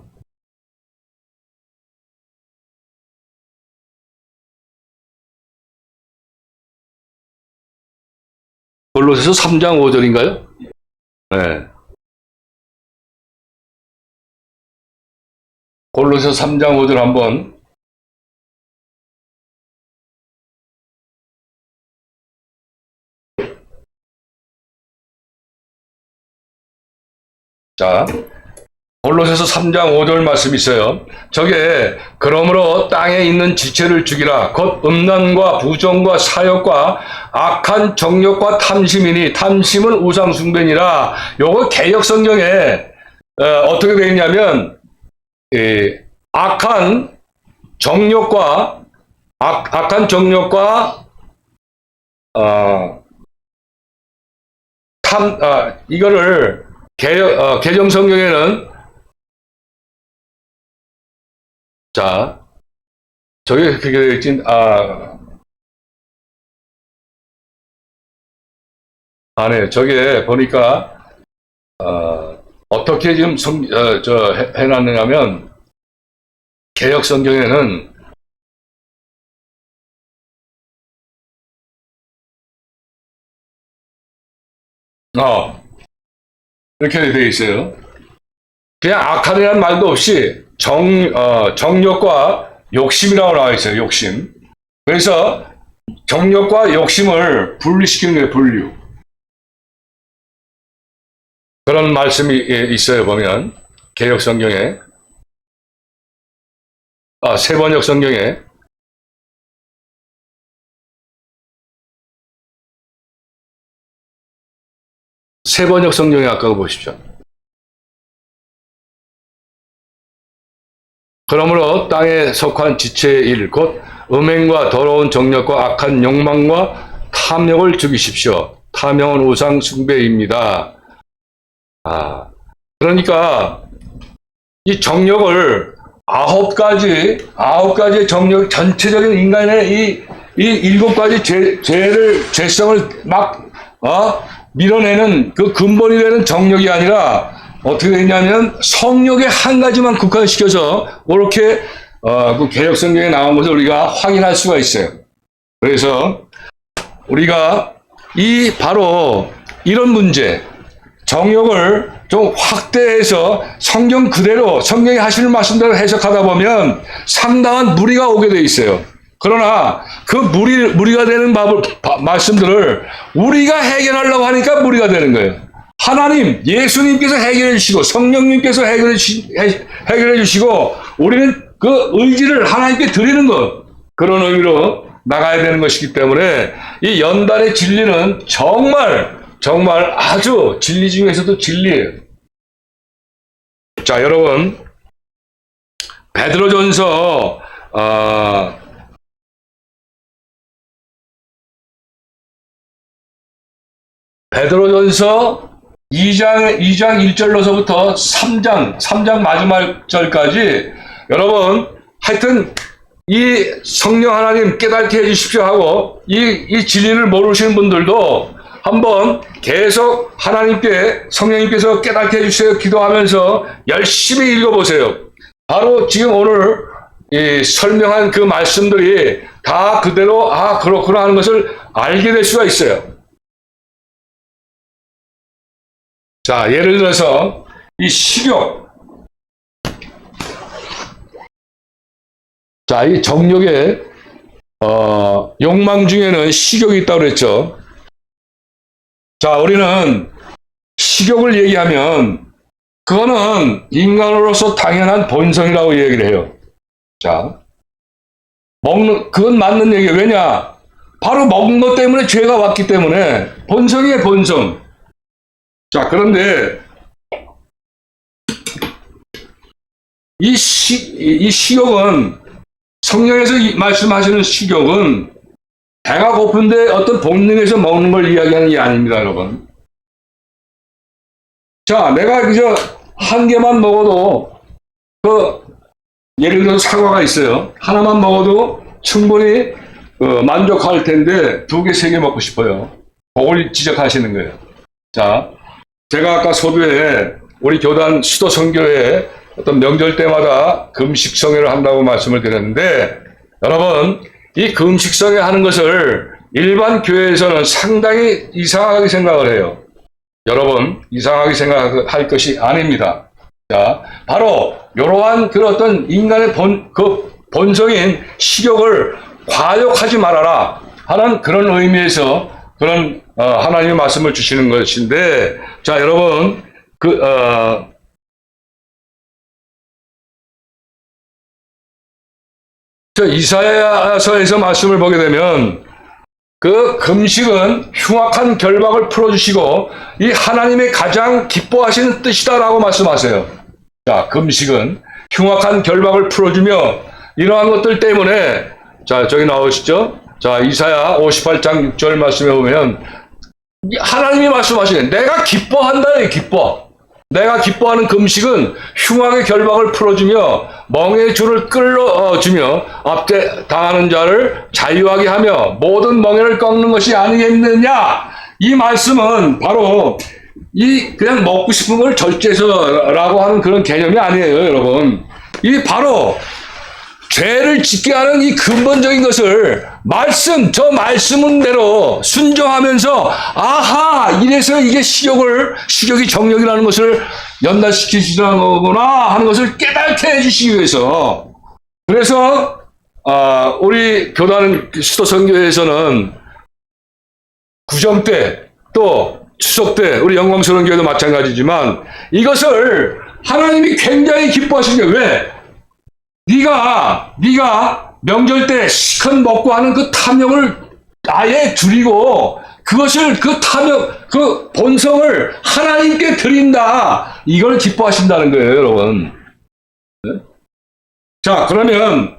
A: 3장 5절인가요? 네. 골로새서 3장 5절 한번. 자, 골로새서 3장 5절 말씀이 있어요. 저게 그러므로 땅에 있는 지체를 죽이라. 곧 음란과 부정과 사욕과 악한 정욕과 탐심이니 탐심은 우상 숭배니라. 요거 개역 성경에 어떻게 되어 있냐면 악한 정욕과 이거를 개정 성경에는 자, 저게 그게 되어 있지, 네, 저게 보니까, 어떻게 지금 해놨느냐면, 개역 성경에는, 이렇게 되어 있어요. 그냥 악한이라는 말도 없이, 정욕과 욕심이라고 나와 있어요, 욕심. 그래서 정욕과 욕심을 분리시키는 거예요, 분류. 그런 말씀이 있어요, 보면. 개역 성경에. 세번역 성경에. 세번역 성경에 아까 보십시오. 그러므로 땅에 속한 지체의 일, 곧 음행과 더러운 정력과 악한 욕망과 탐욕을 죽이십시오. 탐욕은 우상 숭배입니다. 그러니까 이 정력을 아홉 가지의 정력, 전체적인 인간의 이 7가지 죄성을 막 밀어내는 그 근본이 되는 정력이 아니라 어떻게 되냐면 성욕의 한 가지만 국한시켜서 이렇게 그 개역 성경에 나온 것을 우리가 확인할 수가 있어요. 그래서 우리가 바로 이런 문제, 정욕을 좀 확대해서 성경 그대로 성경이 하시는 말씀대로 해석하다 보면 상당한 무리가 오게 돼 있어요. 그러나 그 무리가 되는 말씀들을 우리가 해결하려고 하니까 무리가 되는 거예요. 하나님, 예수님께서 해결해 주시고 성령님께서 해결해 주시고 우리는 그 의지를 하나님께 드리는 것, 그런 의미로 나가야 되는 것이기 때문에 이 연단의 진리는 정말 아주 진리 중에서도 진리예요. 자, 여러분, 베드로전서 2장 1절로서부터 3장 마지막 절까지 여러분 하여튼 이 성령 하나님 깨닫게 해주십시오 하고 이 진리를 모르시는 분들도 한번 계속 하나님께 성령님께서 깨닫게 해주세요 기도하면서 열심히 읽어보세요. 바로 지금 오늘 설명한 그 말씀들이 다 그대로 그렇구나 하는 것을 알게 될 수가 있어요. 자, 예를 들어서 이 식욕, 자, 이 정욕의 욕망 중에는 식욕이 있다고 그랬죠. 자, 우리는 식욕을 얘기하면 그거는 인간으로서 당연한 본성이라고 얘기를 해요. 자, 그건 맞는 얘기예요. 왜냐? 바로 먹는 것 때문에 죄가 왔기 때문에 본성이에요, 본성. 자, 그런데 이 식욕은 성경에서 말씀하시는 식욕은 배가 고픈데 어떤 본능에서 먹는 걸 이야기하는 게 아닙니다, 여러분. 자, 내가 그저 한 개만 먹어도 예를 들어서 사과가 있어요. 하나만 먹어도 충분히 만족할 텐데 2개, 3개 먹고 싶어요. 그걸 지적하시는 거예요. 자, 제가 아까 서두에 우리 교단 수도 선교회 어떤 명절 때마다 금식성회를 한다고 말씀을 드렸는데, 여러분, 이 금식성회 하는 것을 일반 교회에서는 상당히 이상하게 생각을 해요. 여러분, 이상하게 생각할 것이 아닙니다. 자, 바로 이러한 그런 어떤 인간의 본성인 식욕을 과욕하지 말아라 하는 그런 의미에서 그런 하나님의 말씀을 주시는 것인데, 자, 여러분, 이사야서에서 말씀을 보게 되면 그 금식은 흉악한 결박을 풀어주시고 이 하나님의 가장 기뻐하시는 뜻이다라고 말씀하세요. 자, 금식은 흉악한 결박을 풀어주며 이러한 것들 때문에, 자, 저기 나오시죠? 자, 이사야 58장 6절 말씀에 보면 하나님이 말씀하시네. 내가 기뻐한다, 기뻐. 내가 기뻐하는 금식은 흉악의 결박을 풀어주며 멍에의 줄을 끌어주며 앞에 당하는 자를 자유하게 하며 모든 멍에를 꺾는 것이 아니겠느냐. 이 말씀은 바로 그냥 먹고 싶은 걸 절제해서라고 하는 그런 개념이 아니에요, 여러분. 이 바로 죄를 짓게 하는 이 근본적인 것을 저 말씀대로 순종하면서, 아하, 이래서 이게 식욕이 정욕이라는 것을 연달시키시는 거구나 하는 것을 깨닫게 해주시기 위해서. 그래서, 우리 교단 수도 선교회에서는 구정 때, 또 추석 때, 우리 영광스러운 교회도 마찬가지지만 이것을 하나님이 굉장히 기뻐하시는 게 왜? 네가 명절 때 시컷 먹고 하는 그 탐욕을 아예 줄이고 그것을 그 본성을 하나님께 드린다. 이걸 기뻐하신다는 거예요, 여러분. 네? 자, 그러면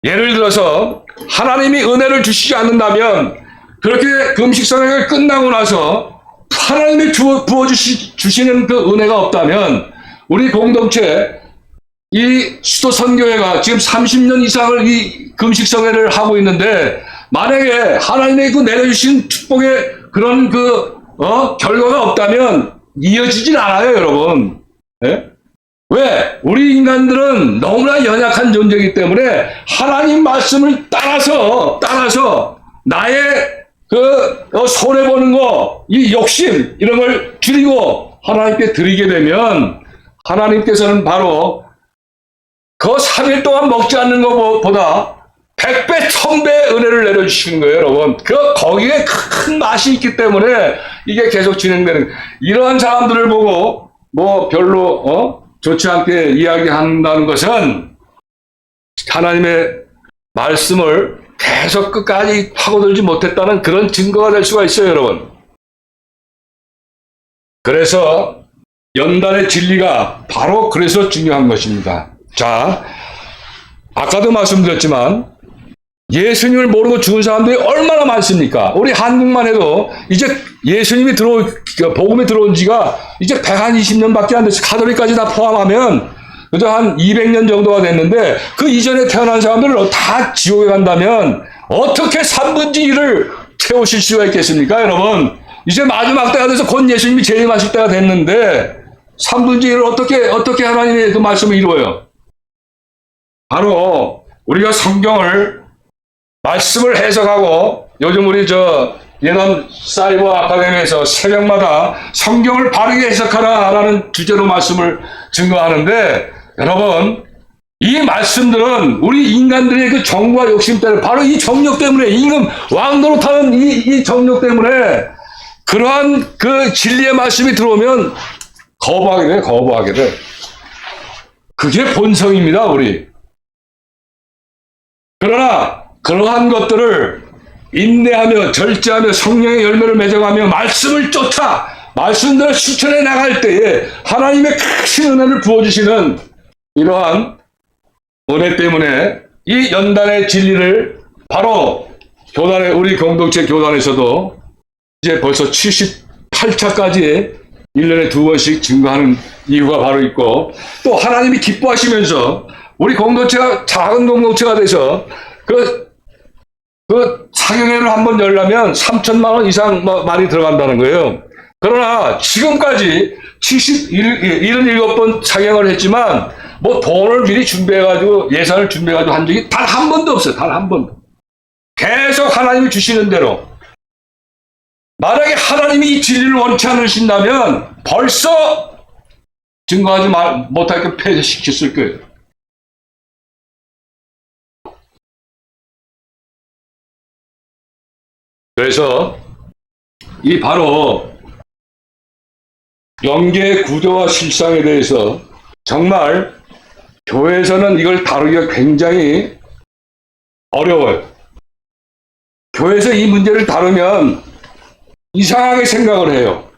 A: 예를 들어서 하나님이 은혜를 주시지 않는다면 그렇게 금식성회가 끝나고 나서 하나님이 주시는 그 은혜가 없다면 우리 공동체 이 수도 선교회가 지금 30년 이상을 이 금식성회를 하고 있는데 만약에 하나님의 그 내려주신 축복의 그런 결과가 없다면 이어지진 않아요, 여러분. 네? 왜? 우리 인간들은 너무나 연약한 존재이기 때문에 하나님 말씀을 따라서 나의 손해보는 거, 이 욕심, 이런 걸 줄이고 하나님께 드리게 되면 하나님께서는 바로 그 3일 동안 먹지 않는 것보다 100배, 1000배 은혜를 내려주시는 거예요, 여러분. 거기에 큰 맛이 있기 때문에 이게 계속 진행되는, 이러한 사람들을 보고 별로 좋지 않게 이야기한다는 것은 하나님의 말씀을 계속 끝까지 파고들지 못했다는 그런 증거가 될 수가 있어요, 여러분. 그래서 연단의 진리가 바로 그래서 중요한 것입니다. 자, 아까도 말씀드렸지만 예수님을 모르고 죽은 사람들이 얼마나 많습니까? 우리 한국만 해도 이제 예수님이 복음이 들어온 지가 이제 120년밖에 안 됐어요. 가톨릭까지 다 포함하면 그저 한 200년 정도가 됐는데 그 이전에 태어난 사람들을 다 지옥에 간다면 어떻게 3분의 1을 채우실 수가 있겠습니까, 여러분? 이제 마지막 때가 돼서 곧 예수님이 재림하실 때가 됐는데 3분의 1을 어떻게 하나님의 그 말씀을 이루어요? 바로 우리가 말씀을 해석하고, 요즘 우리 예남 사이버 아카데미에서 새벽마다 성경을 바르게 해석하라라는 주제로 말씀을 증거하는데, 여러분, 이 말씀들은 우리 인간들의 그 정과 욕심 때문에, 바로 이 정욕 때문에, 임금 왕노릇하는 이 정욕 때문에 그러한 그 진리의 말씀이 들어오면 거부하게 돼, 거부하게 돼. 그게 본성입니다, 우리. 그러나 그러한 것들을 인내하며 절제하며 성령의 열매를 맺어가며 말씀을 쫓아 말씀들을 실천해 나갈 때에 하나님의 크신 은혜를 부어주시는 이러한 은혜 때문에 이 연단의 진리를 바로 교단의, 우리 공동체 교단에서도 이제 벌써 78차까지 1년에 2번씩 증거하는 이유가 바로 있고, 또 하나님이 기뻐하시면서 우리 공동체가 작은 공동체가 돼서 그 사경회를 한번 열려면 3천만 원 이상 많이 들어간다는 거예요. 그러나 지금까지 77번 사경을 했지만 뭐 돈을 미리 준비해가지고 예산을 준비해가지고 한 적이 단 한 번도 없어요. 단 한 번도. 계속 하나님이 주시는 대로. 만약에 하나님이 이 진리를 원치 않으신다면 벌써 증거하지 못할 게 폐쇄시켰을 거예요. 그래서 이 바로 영계의 구조와 실상에 대해서 정말 교회에서는 이걸 다루기가 굉장히 어려워요. 교회에서 이 문제를 다루면 이상하게 생각을 해요.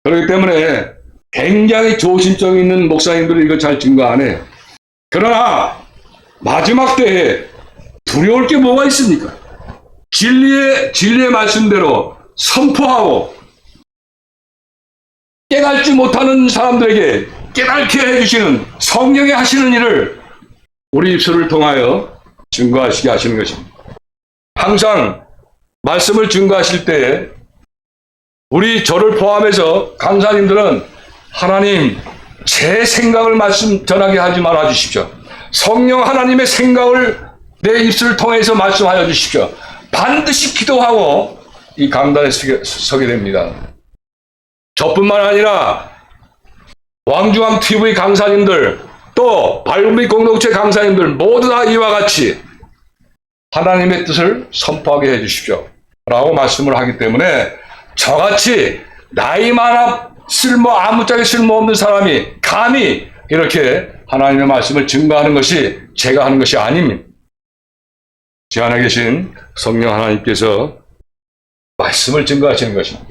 A: 그렇기 때문에 굉장히 조심성 있는 목사님들은 이걸 잘 증거 안 해요. 그러나 마지막 때에 두려울 게 뭐가 있습니까? 진리의 말씀대로 선포하고 깨닫지 못하는 사람들에게 깨닫게 해주시는 성령이 하시는 일을 우리 입술을 통하여 증거하시게 하시는 것입니다. 항상 말씀을 증거하실 때 우리 저를 포함해서 강사님들은 하나님 제 생각을 말씀 전하게 하지 말아 주십시오. 성령 하나님의 생각을 내 입술을 통해서 말씀하여 주십시오. 반드시 기도하고 이 강단에 서게 됩니다. 저뿐만 아니라 왕중왕 TV 강사님들, 또 발굽이 공동체 강사님들 모두 다 이와 같이 하나님의 뜻을 선포하게 해 주십시오 라고 말씀을 하기 때문에, 저같이 나이 많아 아무짝에 쓸모없는 사람이 감히 이렇게 하나님의 말씀을 증거하는 것이 제가 하는 것이 아닙니다. 제 안에 계신 성령 하나님께서 말씀을 증거하시는 것입니다.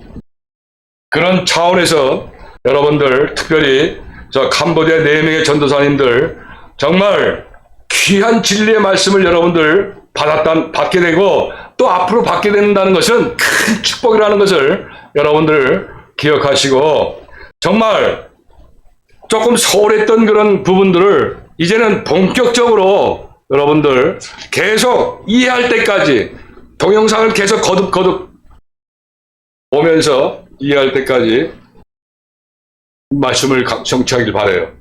A: 그런 차원에서 여러분들, 특별히 저 캄보디아 4명의 전도사님들 정말 귀한 진리의 말씀을 여러분들 받게 되고 또 앞으로 받게 된다는 것은 큰 축복이라는 것을 여러분들 기억하시고, 정말 조금 소홀했던 그런 부분들을 이제는 본격적으로 여러분들 계속 이해할 때까지, 동영상을 계속 거듭 보면서 이해할 때까지 말씀을 성취하길 바라요.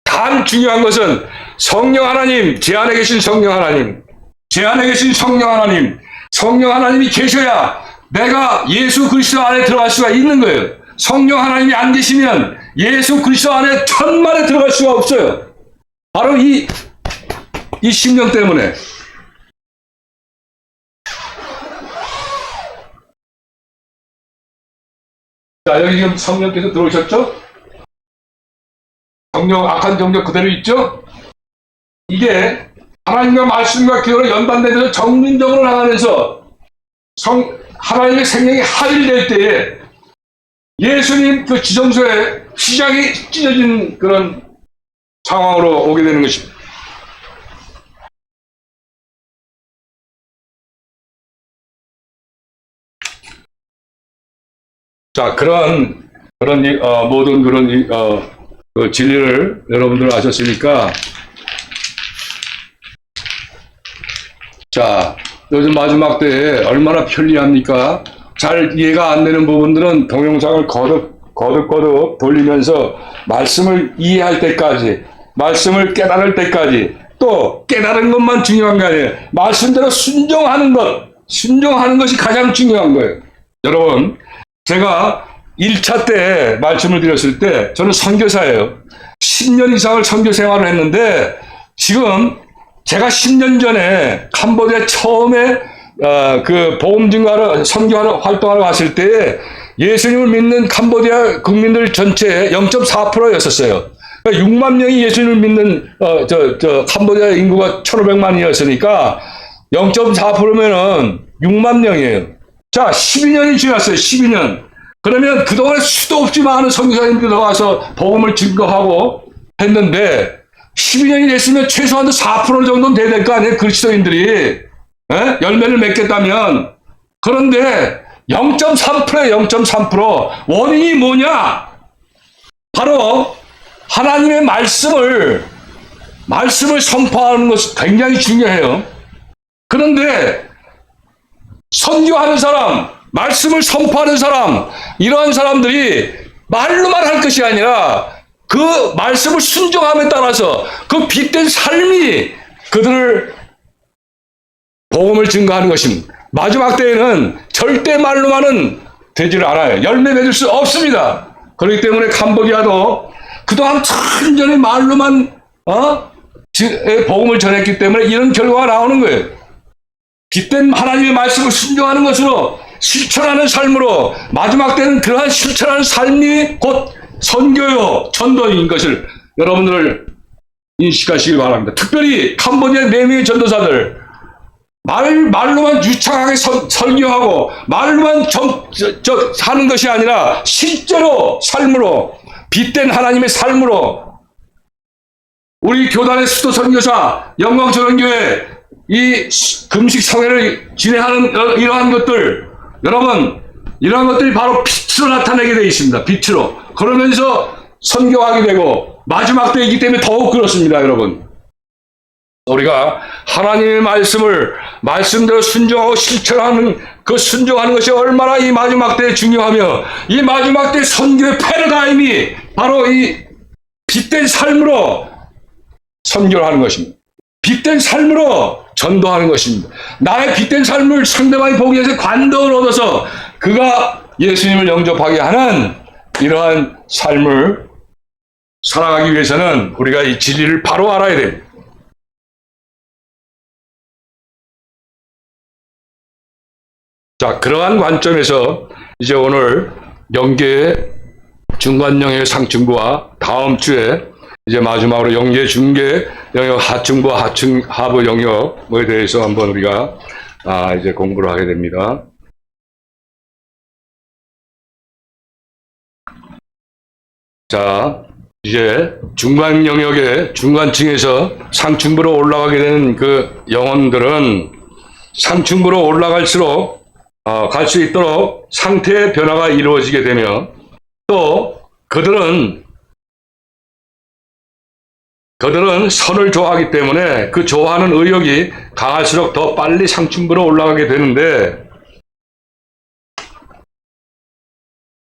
A: 단 중요한 것은 성령 하나님, 제 안에 계신 성령 하나님, 제 안에 계신 성령 하나님, 성령 하나님이 계셔야 내가 예수 그리스도 안에 들어갈 수가 있는 거예요. 성령 하나님이 안 계시면 예수 그리스도 안에 천만에 들어갈 수가 없어요. 바로 이 심령 때문에. 자, 여기 지금 성령께서 들어오셨죠? 악한 정력 그대로 있죠? 이게 하나님과 말씀과 기도로 연관되면서 정민적으로 나가면서 하나님의 생명이 하일될 때에 예수님 그 지성소에 시장이 찢어진 그런 상황으로 오게 되는 것입니다. 자, 모든 그 진리를 여러분들 아셨으니까, 자, 요즘 마지막 때에 얼마나 편리합니까? 잘 이해가 안 되는 부분들은 동영상을 거듭 돌리면서 말씀을 이해할 때까지, 말씀을 깨달을 때까지, 또 깨달은 것만 중요한 게 아니에요. 말씀대로 순종하는 것이 가장 중요한 거예요. 여러분, 제가 1차 때 말씀을 드렸을 때 저는 선교사예요. 10년 이상을 선교 생활을 했는데 지금 제가 10년 전에 캄보디아 처음에 그 복음 증거하러 선교하러 활동하러 갔을 때 예수님을 믿는 캄보디아 국민들 전체의 0.4%였었어요. 그러니까 6만 명이 예수님을 믿는 캄보디아 인구가 1,500만이었으니까 0.4%면은 6만 명이에요. 자, 12년이 지났어요. 12년. 그러면 그동안에 수도 없이 많은 선교사님들이 와서 복음을 증거하고 했는데 12년이 됐으면 최소한 4% 정도는 돼야 될 거 아니에요? 그리스도인들이 열매를 맺겠다면. 그런데 0.3%예요. 0.3%. 원인이 뭐냐? 바로 하나님의 말씀을 선포하는 것이 굉장히 중요해요. 그런데 선교하는 사람, 말씀을 선포하는 사람, 이러한 사람들이 말로만 할 것이 아니라 그 말씀을 순종함에 따라서 그 빛된 삶이 그들을 복음을 증거하는 것입니다. 마지막 때에는 절대 말로만은 되지를 않아요. 열매 맺을 수 없습니다. 그렇기 때문에 캄보디아도 그동안 천천히 말로만 복음을 전했기 때문에 이런 결과가 나오는 거예요. 빛된 하나님의 말씀을 순종하는 것으로 실천하는 삶으로 마지막 때는 그러한 실천하는 삶이 곧 선교요 전도인 것을 여러분들 인식하시기 바랍니다. 특별히 캄보디아 4명의 전도사들 말로만 유창하게 설교하고 말로만 하는 것이 아니라 실제로 삶으로 빛된 하나님의 삶으로 우리 교단의 수도 선교사 영광전원교회 이 금식 성회를 진행하는 이러한 것들 여러분 이러한 것들이 바로 빛으로 나타내게 되어 있습니다. 빛으로. 그러면서 선교하게 되고 마지막 때이기 때문에 더욱 그렇습니다. 여러분. 우리가 하나님의 말씀대로 순종하고 실천하는 그 순종하는 것이 얼마나 이 마지막 때에 중요하며 이 마지막 때 선교의 패러다임이 바로 이 빛된 삶으로 선교를 하는 것입니다. 빛된 삶으로 전도하는 것입니다. 나의 빛된 삶을 상대방이 보기 위해서 관동을 얻어서 그가 예수님을 영접하게 하는 이러한 삶을 살아가기 위해서는 우리가 이 진리를 바로 알아야 됩니다. 자, 그러한 관점에서 이제 오늘 영계 중간영역 상층부와 다음 주에 이제 마지막으로 영계 중계 영역 하층부와 하부 영역에 대해서 한번 우리가 이제 공부를 하게 됩니다. 자, 이제 중간 영역의 중간층에서 상층부로 올라가게 되는 그 영혼들은 상층부로 올라갈수록 갈 수 있도록 상태의 변화가 이루어지게 되며 또 그들은 선을 좋아하기 때문에 그 좋아하는 의욕이 강할수록 더 빨리 상층부로 올라가게 되는데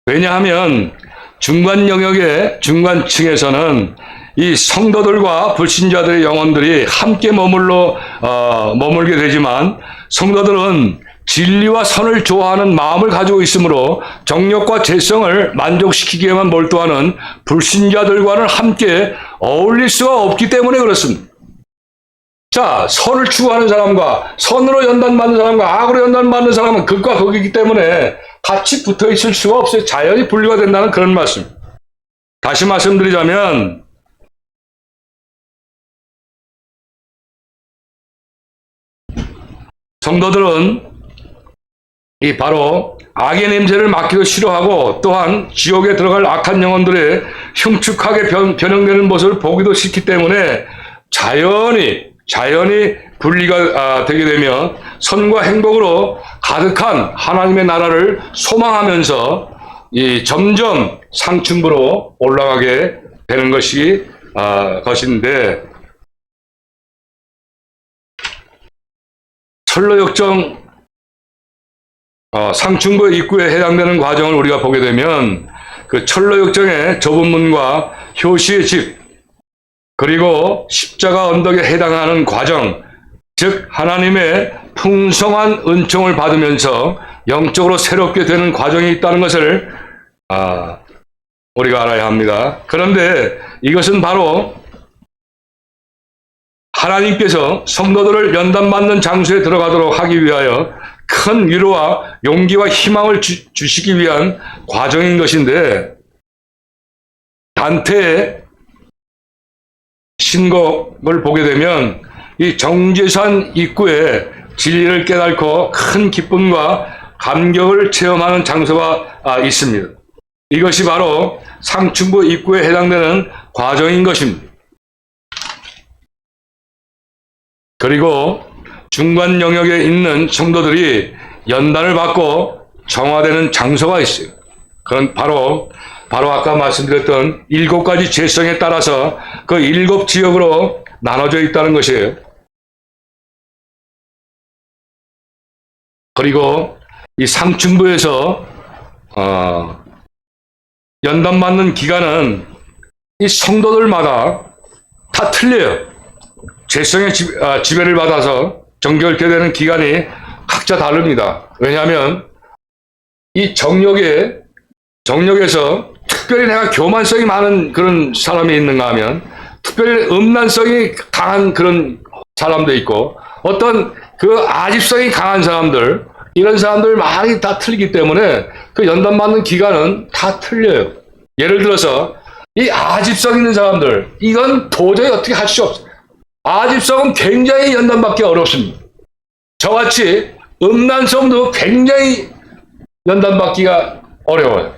A: 왜냐하면 중간 영역의 중간층에서는 이 성도들과 불신자들의 영혼들이 함께 머물게 되지만 성도들은 진리와 선을 좋아하는 마음을 가지고 있으므로 정욕과 재성을 만족시키기에만 몰두하는 불신자들과는 함께 어울릴 수가 없기 때문에 그렇습니다. 자, 선을 추구하는 사람과 선으로 연단받는 사람과 악으로 연단받는 사람은 극과 극이기 때문에 같이 붙어 있을 수가 없어요. 자연히 분리가 된다는 그런 말씀. 다시 말씀드리자면 성도들은 이 바로 악의 냄새를 맡기도 싫어하고 또한 지옥에 들어갈 악한 영혼들의 흉측하게 변형되는 모습을 보기도 싫기 때문에 자연히 분리가 되게 되며 선과 행복으로 가득한 하나님의 나라를 소망하면서 이 점점 상층부로 올라가게 되는 것인데 철로역정 상층부 입구에 해당되는 과정을 우리가 보게 되면 그 철로역정의 좁은 문과 효시의 집 그리고 십자가 언덕에 해당하는 과정 즉 하나님의 풍성한 은총을 받으면서 영적으로 새롭게 되는 과정이 있다는 것을 우리가 알아야 합니다. 그런데 이것은 바로 하나님께서 성도들을 연단받는 장소에 들어가도록 하기 위하여 큰 위로와 용기와 희망을 주시기 위한 과정인 것인데, 단테의 신곡을 보게 되면 이 정죄산 입구에 진리를 깨닫고 큰 기쁨과 감격을 체험하는 장소가 있습니다. 이것이 바로 상층부 입구에 해당되는 과정인 것입니다. 그리고 중간 영역에 있는 성도들이 연단을 받고 정화되는 장소가 있어요. 그건 바로 아까 말씀드렸던 7가지 죄성에 따라서 그 7 지역으로 나눠져 있다는 것이에요. 그리고 이 상층부에서 연단받는 기간은 이 성도들마다 다 틀려요. 죄성의 지배를 받아서 정결케 되는 기간이 각자 다릅니다. 왜냐하면 이 정력에서 특별히 내가 교만성이 많은 그런 사람이 있는가 하면 특별히 음란성이 강한 그런 사람도 있고, 어떤 그 아집성이 강한 사람들, 이런 사람들 많이 다 틀리기 때문에 그 연단받는 기간은 다 틀려요. 예를 들어서 이 아집성 있는 사람들, 이건 도저히 어떻게 할 수 없어요. 아집성은 굉장히 연단받기 어렵습니다. 저같이 음란성도 굉장히 연단받기가 어려워요.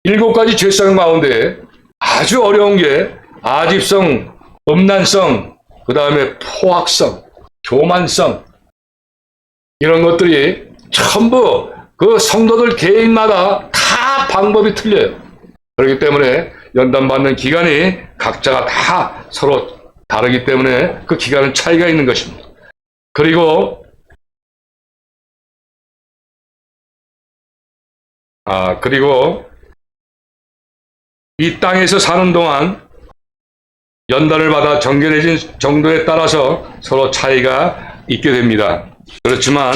A: 7가지 죄성 가운데 아주 어려운 게 아집성, 음란성, 그 다음에 포악성, 교만성, 이런 것들이 전부 그 성도들 개인마다 다 방법이 틀려요. 그렇기 때문에 연단받는 기간이 각자가 다 서로 다르기 때문에 그 기간은 차이가 있는 것입니다. 그리고 이 땅에서 사는 동안 연단을 받아 정결해진 정도에 따라서 서로 차이가 있게 됩니다. 그렇지만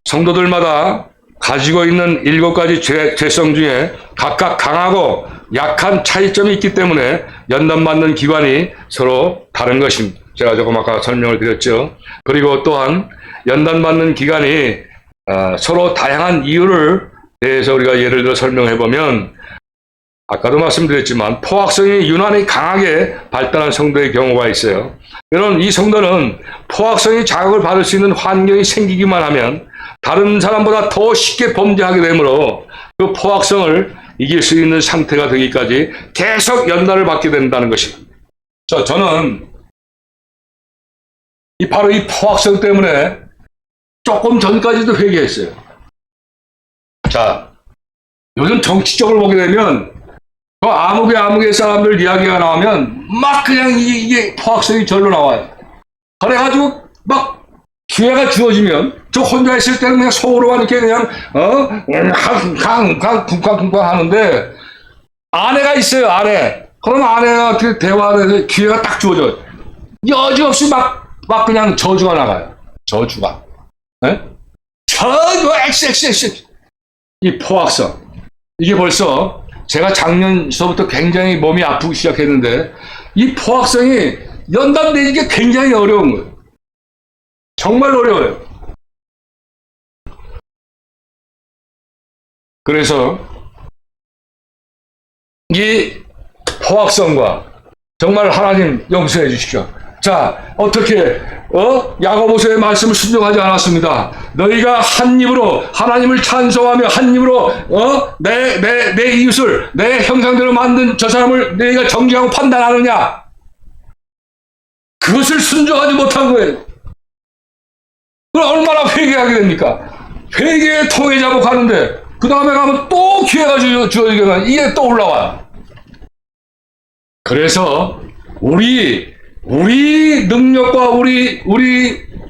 A: 성도들마다 가지고 있는 7가지 죄성 중에 각각 강하고 약한 차이점이 있기 때문에 연단받는 기관이 서로 다른 것입니다. 제가 조금 아까 설명을 드렸죠. 그리고 또한 연단받는 기간이 서로 다양한 이유를 대해서 우리가 예를 들어 설명해 보면, 아까도 말씀드렸지만 포악성이 유난히 강하게 발달한 성도의 경우가 있어요. 이런 이 성도는 포악성이 자극을 받을 수 있는 환경이 생기기만 하면 다른 사람보다 더 쉽게 범죄하게 되므로 그 포악성을 이길 수 있는 상태가 되기까지 계속 연단을 받게 된다는 것입니다. 저는 바로 이 포악성 때문에 조금 전까지도 회개했어요. 자, 요즘 정치적으로 보게 되면 그 아무개 사람들 이야기가 나오면 막 그냥 이게 포악성이 절로 나와요. 그래가지고 막 기회가 주어지면 저 혼자 있을 때는 그냥 속으로만 이렇게 그냥 쿵쾅쿵쾅 하는데, 아내가 있어요. 아내. 그럼 아내가 어떻게 대화해서 기회가 딱 주어져. 여지없이 막 그냥 저주가 나가요. 저주가. XX 이 포악성. 이게 벌써 제가 작년서부터 굉장히 몸이 아프기 시작했는데, 이 포악성이 연단되는 게 굉장히 어려운 거예요. 정말 어려워요. 그래서 이 포악성과 정말 하나님 용서해 주십시오. 자, 어떻게 야고보서의 말씀을 순종하지 않았습니다. 너희가 한 입으로 하나님을 찬송하며 한 입으로 내 이웃을 내 형상대로 만든 저 사람을 너희가 정죄하고 판단하느냐? 그것을 순종하지 못한 거예요. 그럼 얼마나 회개하게 됩니까? 회개에 통해 자복하는데 그 다음에 가면 또 기회가 주어지면 이게 또 올라와요. 그래서 우리 능력과 우리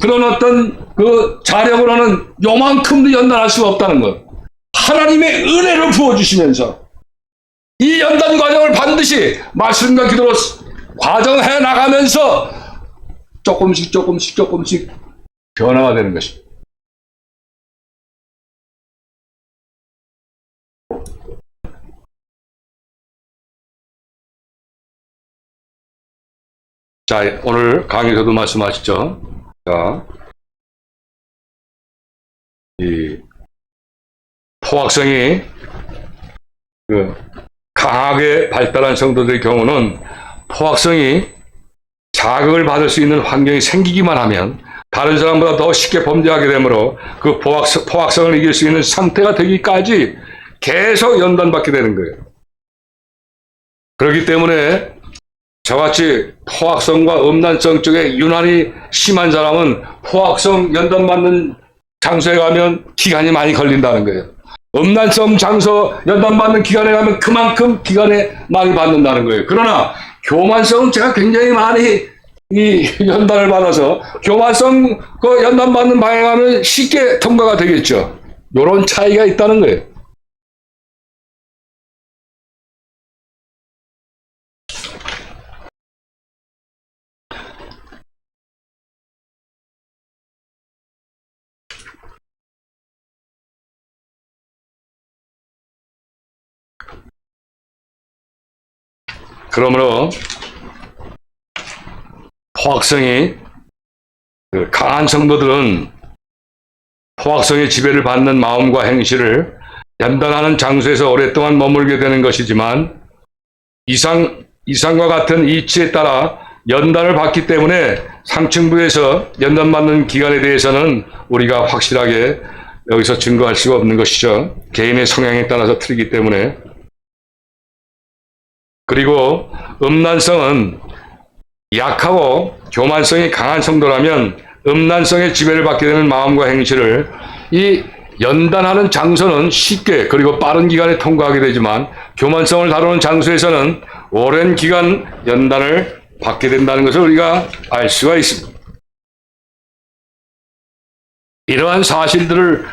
A: 그런 어떤 그 자력으로는 요만큼도 연단할 수가 없다는 것. 하나님의 은혜를 부어주시면서 이 연단 과정을 반드시 말씀과 기도로 과정해 나가면서 조금씩 변화가 되는 것입니다. 자, 오늘 강의에서도 말씀하셨죠. 자, 이 포악성이 강하게 발달한 성도들의 경우는 포악성이 자극을 받을 수 있는 환경이 생기기만 하면 다른 사람보다 더 쉽게 범죄하게 되므로 그 포악성을 이길 수 있는 상태가 되기까지 계속 연단받게 되는 거예요. 그렇기 때문에 저같이 포악성과 음란성 쪽에 유난히 심한 사람은 포악성 연단받는 장소에 가면 기간이 많이 걸린다는 거예요. 음란성 장소 연단받는 기간에 가면 그만큼 기간에 많이 받는다는 거예요. 그러나 교만성은 제가 굉장히 많이 이 연단을 받아서 교만성 그 연단받는 방향에 가면 쉽게 통과가 되겠죠. 이런 차이가 있다는 거예요. 그러므로 포악성이 강한 성도들은 포악성의 지배를 받는 마음과 행실을 연단하는 장소에서 오랫동안 머물게 되는 것이지만 이상과 같은 이치에 따라 연단을 받기 때문에 상층부에서 연단받는 기간에 대해서는 우리가 확실하게 여기서 증거할 수가 없는 것이죠. 개인의 성향에 따라서 틀리기 때문에. 그리고 음란성은 약하고 교만성이 강한 성도라면 음란성의 지배를 받게 되는 마음과 행실을 이 연단하는 장소는 쉽게 그리고 빠른 기간에 통과하게 되지만 교만성을 다루는 장소에서는 오랜 기간 연단을 받게 된다는 것을 우리가 알 수가 있습니다. 이러한 사실들을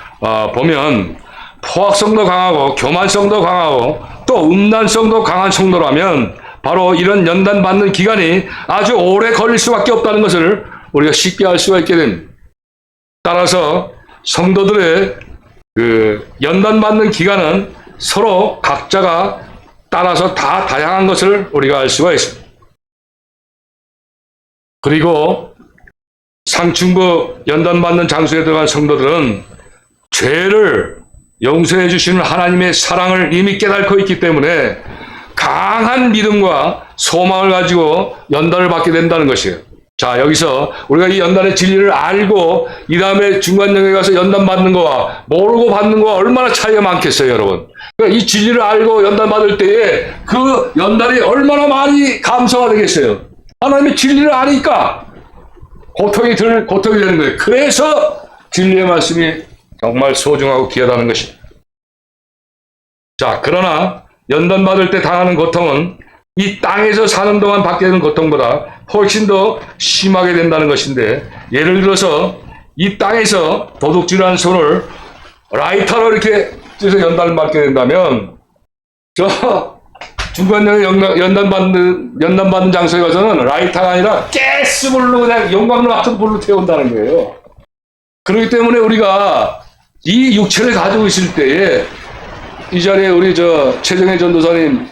A: 보면 포악성도 강하고 교만성도 강하고 또 음란성도 강한 성도라면 바로 이런 연단받는 기간이 아주 오래 걸릴 수밖에 없다는 것을 우리가 쉽게 알 수가 있게 됩니다. 따라서 성도들의 연단받는 기간은 서로 각자가 따라서 다 다양한 것을 우리가 알 수가 있습니다. 그리고 상층부 연단받는 장소에 들어간 성도들은 죄를 용서해 주시는 하나님의 사랑을 이미 깨닫고 있기 때문에 강한 믿음과 소망을 가지고 연단을 받게 된다는 것이에요. 자, 여기서 우리가 이 연단의 진리를 알고 이 다음에 중간역에 가서 연단 받는 거와 모르고 받는 거와 얼마나 차이가 많겠어요, 여러분. 그러니까 이 진리를 알고 연단 받을 때에 그 연단이 얼마나 많이 감소가 되겠어요. 하나님의 진리를 아니까 고통이 되는 거예요. 그래서 진리의 말씀이 정말 소중하고 귀하다는 것입니다. 자, 그러나 연단받을 때 당하는 고통은 이 땅에서 사는 동안 받게 되는 고통보다 훨씬 더 심하게 된다는 것인데, 예를 들어서 이 땅에서 도둑질하는 손을 라이터로 이렇게 찢어서 연단을 받게 된다면 저 중간역에 연단받는 장소에 가서는 라이터가 아니라 가스불로 그냥 용광로 같은 불로 태운다는 거예요. 그렇기 때문에 우리가 이 육체를 가지고 있을 때에 이 자리에 우리 최정혜 전도사님,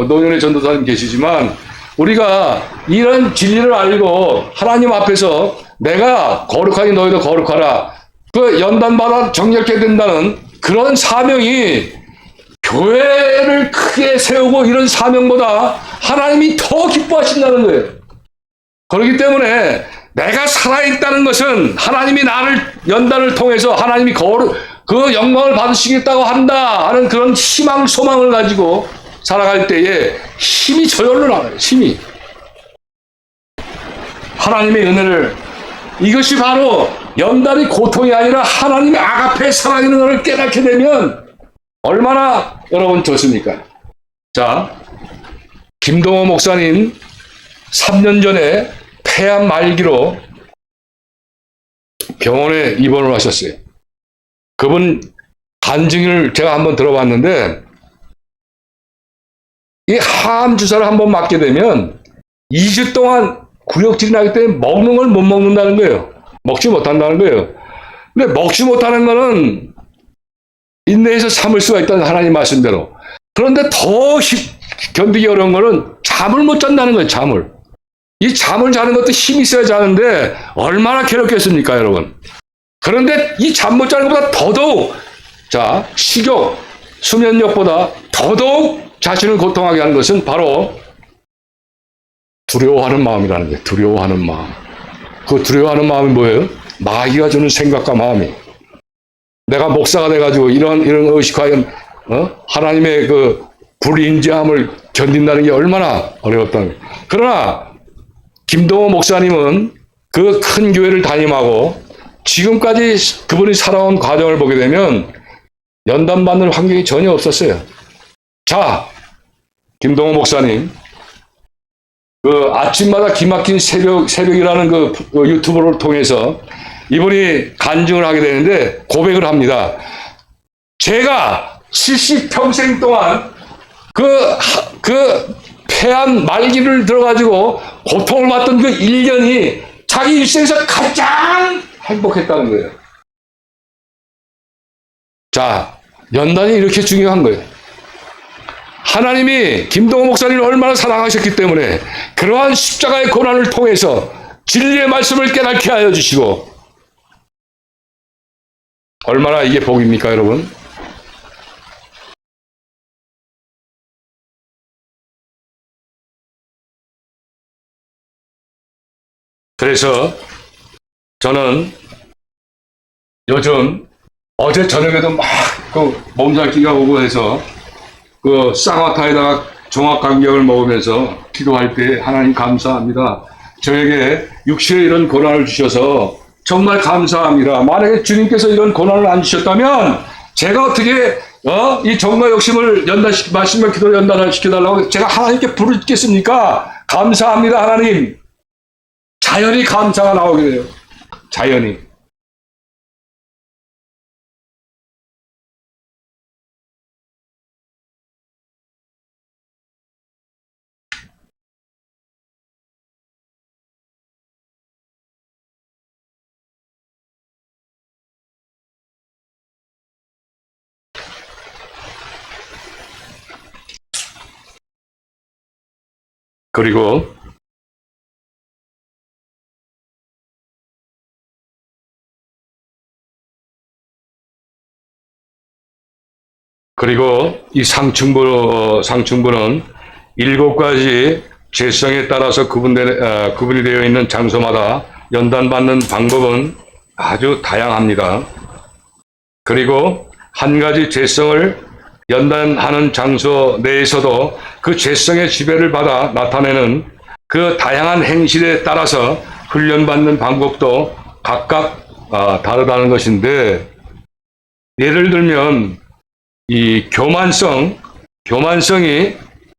A: 노년의 전도사님 계시지만 우리가 이런 진리를 알고 하나님 앞에서 내가 거룩하니 너희도 거룩하라. 그 연단받아 정결케 된다는 그런 사명이 교회를 크게 세우고 이런 사명보다 하나님이 더 기뻐하신다는 거예요. 그렇기 때문에 내가 살아있다는 것은 하나님이 나를 연단을 통해서 하나님이 그 영광을 받으시겠다고 한다 하는 그런 희망, 소망을 가지고 살아갈 때에 힘이 저절로 나와요. 힘이. 하나님의 은혜를, 이것이 바로 연단이 고통이 아니라 하나님의 아가페 사랑하는 것을 깨닫게 되면 얼마나 여러분 좋습니까? 자, 김동호 목사님 3년 전에 폐암 말기로 병원에 입원을 하셨어요. 그분 간증을 제가 한번 들어봤는데, 이 항암 주사를 한번 맞게 되면 2주 동안 구역질이 나기 때문에 먹는 걸 못 먹는다는 거예요. 먹지 못한다는 거예요. 근데 먹지 못하는 거는 인내해서 참을 수가 있다는 하나님 말씀대로. 그런데 더 견디기 어려운 거는 잠을 못 잔다는 거예요. 잠을. 이 잠을 자는 것도 힘이 있어야 자는데 얼마나 괴롭겠습니까, 여러분? 그런데 이 잠 못 자는 것보다 더더욱, 자, 식욕, 수면력보다 더더욱 자신을 고통하게 하는 것은 바로 두려워하는 마음이라는 거예요. 두려워하는 마음. 그 두려워하는 마음이 뭐예요? 마귀가 주는 생각과 마음이. 내가 목사가 돼가지고 이런 것이 과연 하나님의 그 불인자함을 견딘다는 게 얼마나 어려웠다는 거예요. 그러나 김동호 목사님은 그 큰 교회를 담임하고 지금까지 그분이 살아온 과정을 보게 되면 연단받는 환경이 전혀 없었어요. 자, 김동호 목사님, 그 아침마다 기막힌 새벽이라는 그 유튜브를 통해서 이분이 간증을 하게 되는데 고백을 합니다. 제가 70평생 동안 그 폐암 말기를 들어가지고 고통을 받던 그 1년이 자기 일생에서 가장 행복했다는 거예요. 자, 연단이 이렇게 중요한 거예요. 하나님이 김동호 목사님을 얼마나 사랑하셨기 때문에 그러한 십자가의 고난을 통해서 진리의 말씀을 깨닫게 하여 주시고, 얼마나 이게 복입니까, 여러분? 그래서 저는 요즘 어제 저녁에도 막 그 몸살기가 오고 해서 그 쌍화탕에다가 종합간격을 먹으면서 기도할 때 하나님 감사합니다. 저에게 육신에 이런 고난을 주셔서 정말 감사합니다. 만약에 주님께서 이런 고난을 안 주셨다면 제가 어떻게 이 정말 욕심을 말씀과 기도를 연단시켜달라고 제가 하나님께 부르겠습니까? 감사합니다, 하나님. 자연히 감사가 나오게 돼요. 자연히. 그리고 이 상충부는 7가지 죄성에 따라서 구분이 되어 있는 장소마다 연단받는 방법은 아주 다양합니다. 그리고 한 가지 죄성을 연단하는 장소 내에서도 그 죄성의 지배를 받아 나타내는 그 다양한 행실에 따라서 훈련받는 방법도 각각 다르다는 것인데, 예를 들면 이 교만성이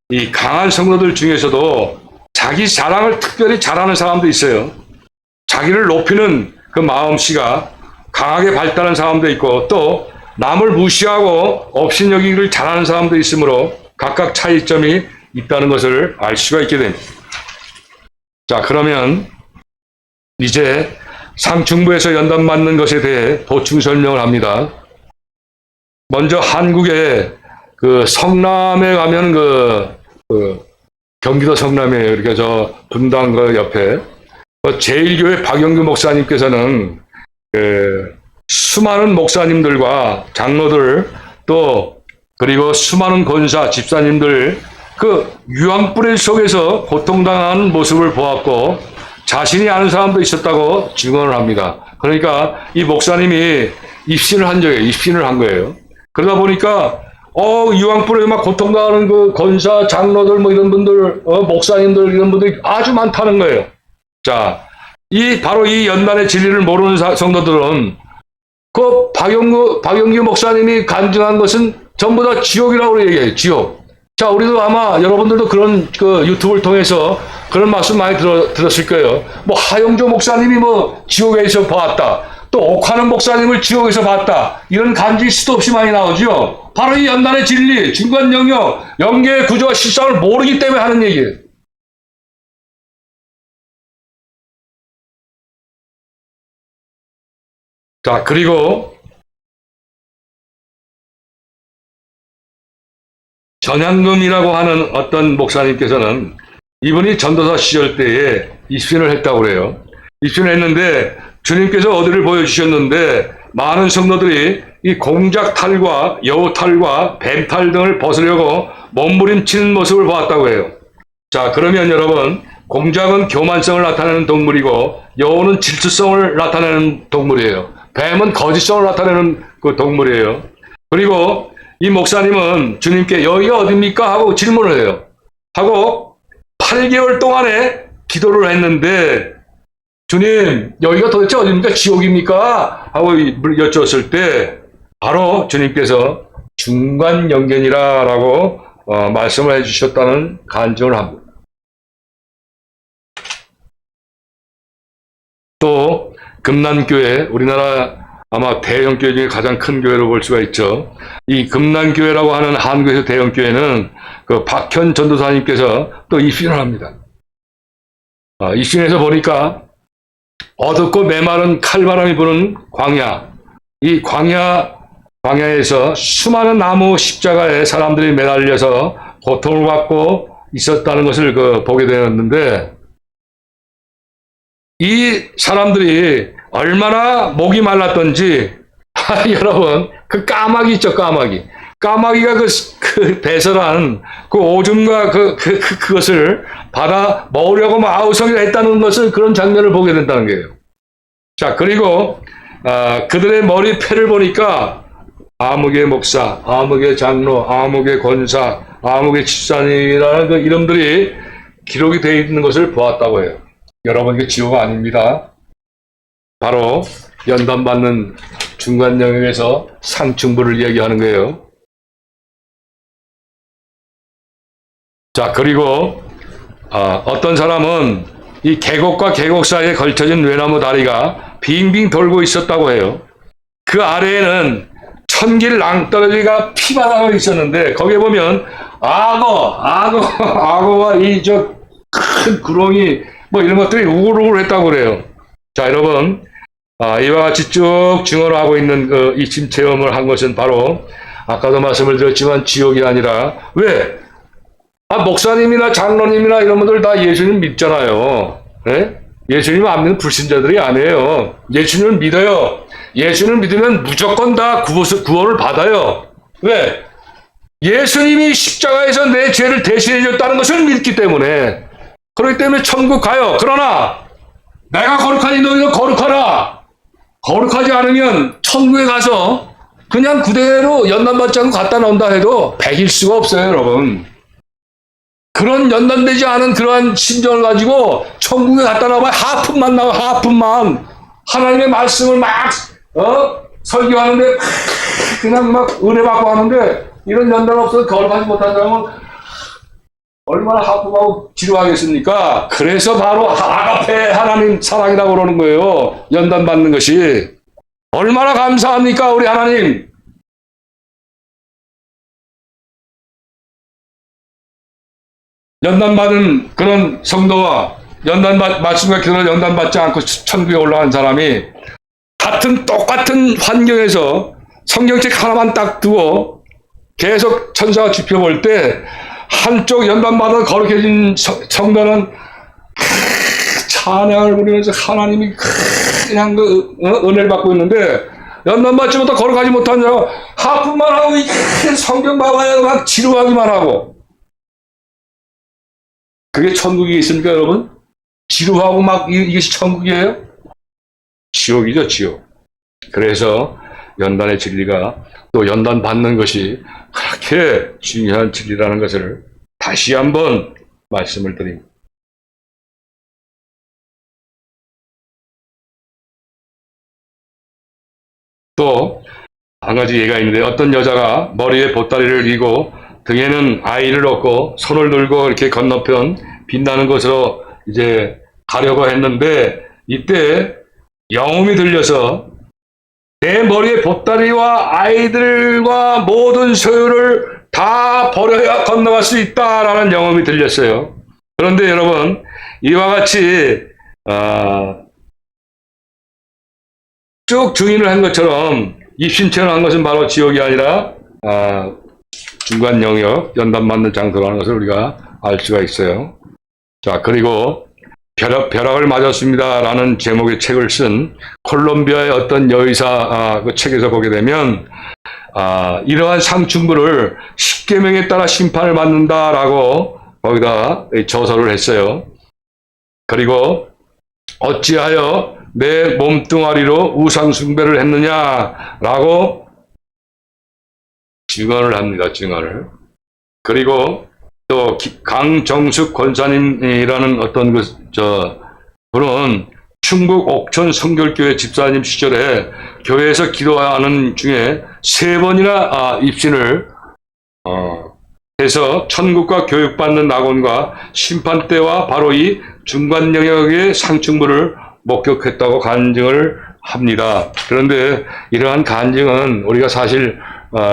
A: 이 강한 성도들 중에서도 자기 자랑을 특별히 잘하는 사람도 있어요. 자기를 높이는 그 마음씨가 강하게 발달한 사람도 있고, 또 남을 무시하고 업신여기기를 잘하는 사람도 있으므로 각각 차이점이 있다는 것을 알 수가 있게 됩니다. 자, 그러면 이제 상충부에서 연단받는 것에 대해 보충 설명을 합니다. 먼저 한국의 그 성남에 가면 경기도 성남에 이렇게 저 분당 그 옆에 제1교회 박영규 목사님께서는 수많은 목사님들과 장로들 또 그리고 수많은 권사 집사님들 그 유황불의 속에서 고통당하는 모습을 보았고 자신이 아는 사람도 있었다고 증언을 합니다. 그러니까 이 목사님이 입신을 한 거예요. 그러다 보니까 유황불에 막 고통당하는 그 권사 장로들 뭐 이런 분들 목사님들 이런 분들이 아주 많다는 거예요. 자, 바로 이 연단의 진리를 모르는 성도들은 그 박영규 목사님이 간증한 것은 전부 다 지옥이라고 얘기해요. 지옥. 자, 우리도 아마 여러분들도 그런 그 유튜브를 통해서 그런 말씀 많이 들었을 거예요. 뭐 하영조 목사님이 뭐 지옥에서 봤다. 또 옥하는 목사님을 지옥에서 봤다. 이런 간증이 수도 없이 많이 나오죠. 바로 이 연단의 진리, 중간 영역, 영계의 구조와 실상을 모르기 때문에 하는 얘기예요. 자, 그리고 전향금이라고 하는 어떤 목사님께서는 이분이 전도사 시절 때에 입신을 했다고 그래요. 입신을 했는데 주님께서 어디를 보여주셨는데 많은 성도들이 이 공작탈과 여우탈과 뱀탈 등을 벗으려고 몸부림치는 모습을 보았다고 해요. 자, 그러면 여러분, 공작은 교만성을 나타내는 동물이고 여우는 질투성을 나타내는 동물이에요. 뱀은 거짓성을 나타내는 그 동물이에요. 그리고 이 목사님은 주님께 여기가 어딥니까? 하고 질문을 해요. 하고 8개월 동안에 기도를 했는데 주님, 여기가 도대체 어딥니까? 지옥입니까? 하고 여쭈었을 때 바로 주님께서 중간영견이라 라고 말씀을 해주셨다는 간증을 합니다. 또 금난교회, 우리나라 아마 대형교회 중에 가장 큰 교회로 볼 수가 있죠. 이 금난교회라고 하는 한국에서 대형교회는 그 박현 전도사님께서 또 입신을 합니다. 입신에서 보니까 어둡고 메마른 칼바람이 부는 광야, 이 광야에서 수많은 나무 십자가에 사람들이 매달려서 고통을 받고 있었다는 것을 보게 되었는데, 이 사람들이 얼마나 목이 말랐던지, 여러분, 그 까마귀 있죠, 까마귀. 까마귀가 그 배설한 그 오줌과 그것을 받아 먹으려고 막 아우성이라 했다는 것을, 그런 장면을 보게 된다는 거예요. 자, 그리고, 그들의 머리패를 보니까, 아무개 목사, 아무개 장로, 아무개 권사, 아무개 집사님이라는 그 이름들이 기록이 되어 있는 것을 보았다고 해요. 여러분, 이게 지옥 아닙니다. 바로 연단받는 중간 영역에서 상층부를 얘기하는 거예요. 자, 그리고 어떤 사람은 이 계곡과 계곡 사이에 걸쳐진 외나무 다리가 빙빙 돌고 있었다고 해요. 그 아래에는 천길 낭떠러지가 피바닥으로 있었는데 거기에 보면 악어와 이 큰 구렁이 뭐 이런 것들이 우글우글 했다고 그래요. 자, 여러분, 이와 같이 쭉 증언을 하고 있는 이심 체험을 한 것은 바로 아까도 말씀을 드렸지만 지옥이 아니라, 왜? 목사님이나 장로님이나 이런 분들 다 예수님 믿잖아요. 네? 예수님 안 믿는 불신자들이 아니에요. 예수님을 믿어요. 예수님을 믿으면 무조건 다 구원을 받아요. 왜? 예수님이 십자가에서 내 죄를 대신해 줬다는 것을 믿기 때문에. 그렇기 때문에 천국 가요. 그러나 내가 거룩하니 너희도 거룩하라. 거룩하지 않으면 천국에 가서 그냥 그대로 연단받지 않고 갖다 놓는다 해도 백일 수가 없어요, 여러분. 그런 연단되지 않은 그러한 심정을 가지고 천국에 갖다 놔봐야 하품만 나와, 하품만. 하나님의 말씀을 막 설교하는데 그냥 막 은혜 받고 하는데, 이런 연단 없어서 거룩하지 못한 사람은 얼마나 하품하고 지루하겠습니까? 그래서 바로 아가페 하나님 사랑이라고 그러는 거예요. 연단 받는 것이. 얼마나 감사합니까, 우리 하나님. 연단받은 그런 성도와 말씀과 기도를 연단받지 않고 천국에 올라간 사람이 똑같은 환경에서 성경책 하나만 딱 두고 계속 천사가 지펴볼 때, 한쪽 연단받아 거룩해진 성도는 찬양을 부리면서 하나님이 그냥 은혜를 받고 있는데, 연단받지 못하고 거룩하지 못한 자가 하품만 하고 성경 봐봐야 막 지루하기만 하고. 그게 천국이 있습니까, 여러분? 지루하고 막 이것이 천국이에요? 지옥이죠, 지옥. 그래서 연단의 진리가, 또 연단 받는 것이 그렇게 중요한 진리라는 것을 다시 한번 말씀을 드립니다. 또 한 가지 예가 있는데, 어떤 여자가 머리에 보따리를 이고 등에는 아이를 얻고 손을 들고 이렇게 건너편 빛나는 곳으로 이제 가려고 했는데, 이때 영음이 들려서 내 머리에 보따리와 아이들과 모든 소유를 다 버려야 건너갈 수 있다라는 영음이 들렸어요. 그런데 여러분, 이와 같이 쭉 증인을 한 것처럼 입신체를 한 것은 바로 지옥이 아니라 중간 영역, 연단 받는 장소라는 것을 우리가 알 수가 있어요. 자, 그리고 벼락을 맞았습니다 라는 제목의 책을 쓴 콜롬비아의 어떤 여의사 그 책에서 보게 되면 이러한 상충부를 십계명에 따라 심판을 받는다라고 거기다 저서를 했어요. 그리고 어찌하여 내 몸뚱아리로 우상숭배를 했느냐라고 증언을 합니다. 증언을. 그리고 또 강정숙 권사님이라는 어떤 분은 충북 옥천 성결교회 집사님 시절에 교회에서 기도하는 중에 3번이나 입신을 해서 천국과 교육받는 낙원과 심판 때와 바로 이 중간 영역의 상충부를 목격했다고 간증을 합니다. 그런데 이러한 간증은 우리가 사실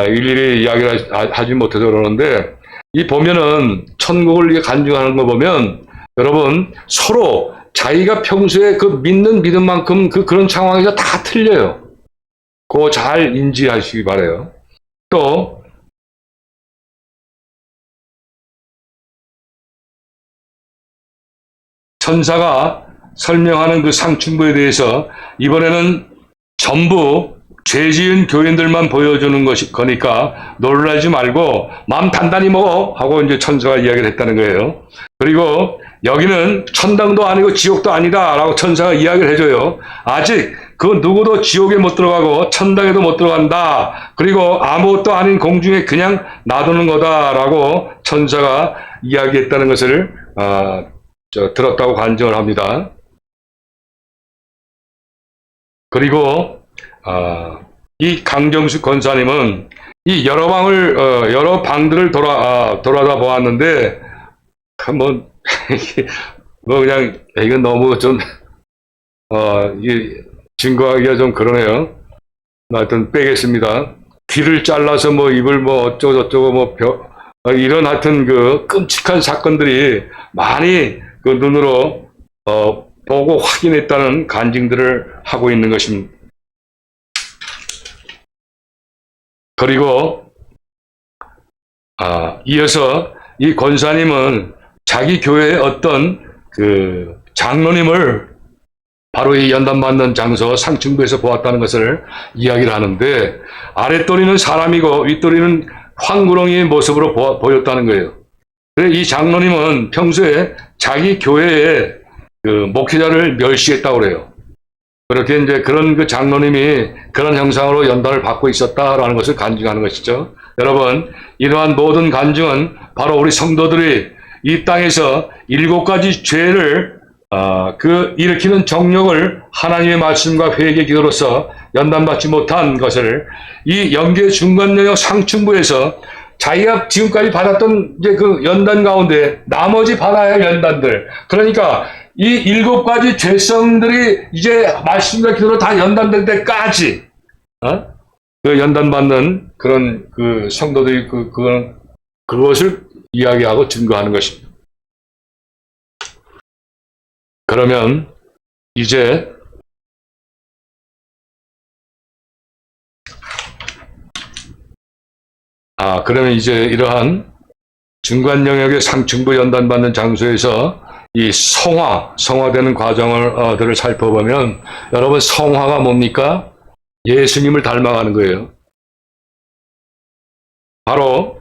A: 일일이 이야기를 하지 못해서 그러는데, 이 보면은 천국을 이렇게 간증하는 거 보면 여러분 서로 자기가 평소에 그 믿는 믿음만큼 그런 상황에서 다 틀려요. 그거 잘 인지하시기 바라요. 또 천사가 설명하는 그 상충부에 대해서 이번에는 전부 죄 지은 교인들만 보여주는 거니까 놀라지 말고 마음 단단히 먹어 하고 이제 천사가 이야기를 했다는 거예요. 그리고 여기는 천당도 아니고 지옥도 아니다 라고 천사가 이야기를 해줘요. 아직 그 누구도 지옥에 못 들어가고 천당에도 못 들어간다. 그리고 아무것도 아닌 공중에 그냥 놔두는 거다 라고 천사가 이야기했다는 것을 들었다고 간증을 합니다. 그리고 이 강정숙 권사님은 이 여러 방들을 돌아다 보았는데 뭐 그냥 이건 너무 좀 증거하기가 좀 그러네요. 하여튼 빼겠습니다. 귀를 잘라서 뭐 입을 뭐 어쩌고저쩌고 뭐 이런 하여튼 그 끔찍한 사건들이 많이 그 눈으로 보고 확인했다는 간증들을 하고 있는 것입니다. 그리고 이어서 이 권사님은 자기 교회의 어떤 그 장로님을 바로 이 연단받는 장소 상층부에서 보았다는 것을 이야기를 하는데, 아랫도리는 사람이고 윗도리는 황구렁이의 모습으로 보였다는 거예요. 그래서 이 장로님은 평소에 자기 교회의 그 목회자를 멸시했다고 그래요. 그렇게 이제 그런 그 장로님이 그런 형상으로 연단을 받고 있었다라는 것을 간증하는 것이죠. 여러분, 이러한 모든 간증은 바로 우리 성도들이 이 땅에서 7가지 죄를 일으키는 정욕을 하나님의 말씀과 회개 기도로서 연단받지 못한 것을 이 영계 중간 영역 상층부에서 자기가 지금까지 받았던 이제 그 연단 가운데 나머지 받아야 할 연단들, 그러니까 이 7가지 죄성들이 이제 말씀과 기도로 다 연단될 때까지 그 연단받는 그런 그 성도들이 그것을 이야기하고 증거하는 것입니다. 그러면 이제 이러한 중간 영역의 상층부 연단받는 장소에서 이 성화되는 과정들을 살펴보면, 여러분 성화가 뭡니까? 예수님을 닮아가는 거예요. 바로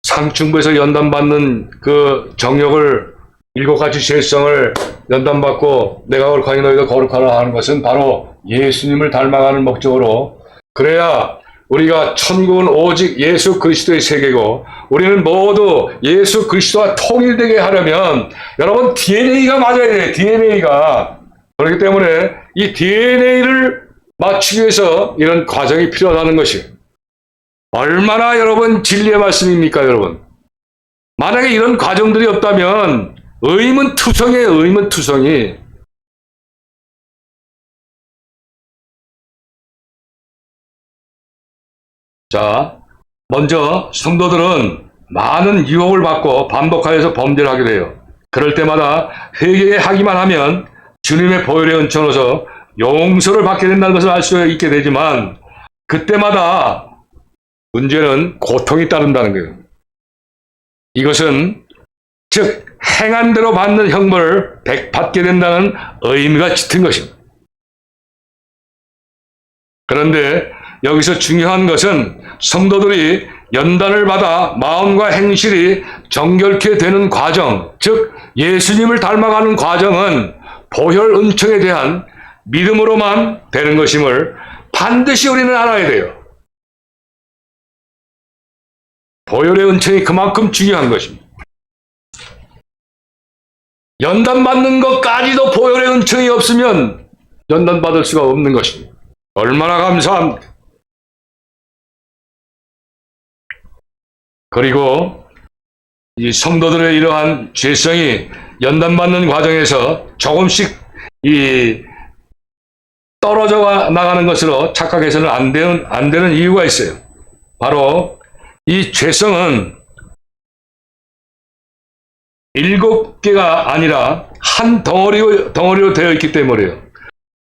A: 상층부에서 연단받는 그 정욕을 7가지 죄성을 연단받고 내가 거룩하니 너희도 거룩하라 하는 것은 바로 예수님을 닮아가는 목적으로, 그래야 우리가 천국은 오직 예수 그리스도의 세계고 우리는 모두 예수 그리스도와 통일되게 하려면 여러분 DNA가 맞아야 돼요. DNA가. 그렇기 때문에 이 DNA를 맞추기 위해서 이런 과정이 필요하다는 것이 얼마나 여러분 진리의 말씀입니까, 여러분? 만약에 이런 과정들이 없다면 의문투성이에요. 의문투성이. 자, 먼저 성도들은 많은 유혹을 받고 반복하여서 범죄를 하게 돼요. 그럴 때마다 회개하기만 하면 주님의 보혈의 은총으로서 용서를 받게 된다는 것을 알 수 있게 되지만, 그때마다 문제는 고통이 따른다는 거예요. 이것은 즉 행한 대로 받는 형벌을 받게 된다는 의미가 짙은 것입니다. 그런데 여기서 중요한 것은 성도들이 연단을 받아 마음과 행실이 정결케 되는 과정, 즉 예수님을 닮아가는 과정은 보혈 은총에 대한 믿음으로만 되는 것임을 반드시 우리는 알아야 돼요. 보혈의 은총이 그만큼 중요한 것입니다. 연단받는 것까지도 보혈의 은총이 없으면 연단받을 수가 없는 것입니다. 얼마나 감사합니다. 그리고 이 성도들의 이러한 죄성이 연단받는 과정에서 조금씩 떨어져 나가는 것으로 착각해서는 안 되는 이유가 있어요. 바로 이 죄성은 7개가 아니라 한 덩어리로 되어 있기 때문이에요.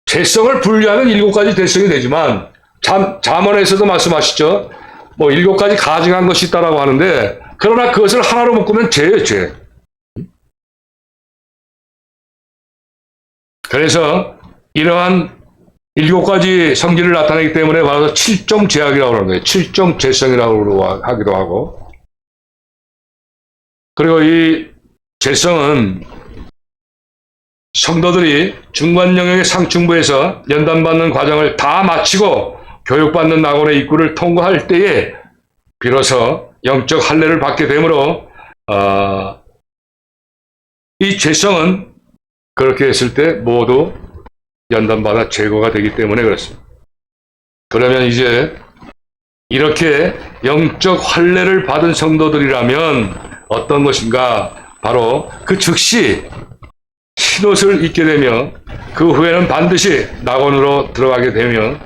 A: 죄성을 분류하면 7가지 죄성이 되지만 잠언에서도 말씀하시죠. 7가지 가증한 것이 있다라고 하는데, 그러나 그것을 하나로 묶으면 죄예요, 죄. 그래서 이러한 7가지 성질을 나타내기 때문에 바로 7종 죄악이라고 하는 거예요. 7종 죄성이라고 하기도 하고. 그리고 이 죄성은 성도들이 중간 영역의 상층부에서 연단받는 과정을 다 마치고 교육받는 낙원의 입구를 통과할 때에 비로소 영적 할례를 받게 되므로 이 죄성은 그렇게 했을 때 모두 연단받아 제거가 되기 때문에 그렇습니다. 그러면 이제 이렇게 영적 할례를 받은 성도들이라면 어떤 것인가? 바로 그 즉시 흰옷을 입게 되며 그 후에는 반드시 낙원으로 들어가게 되며,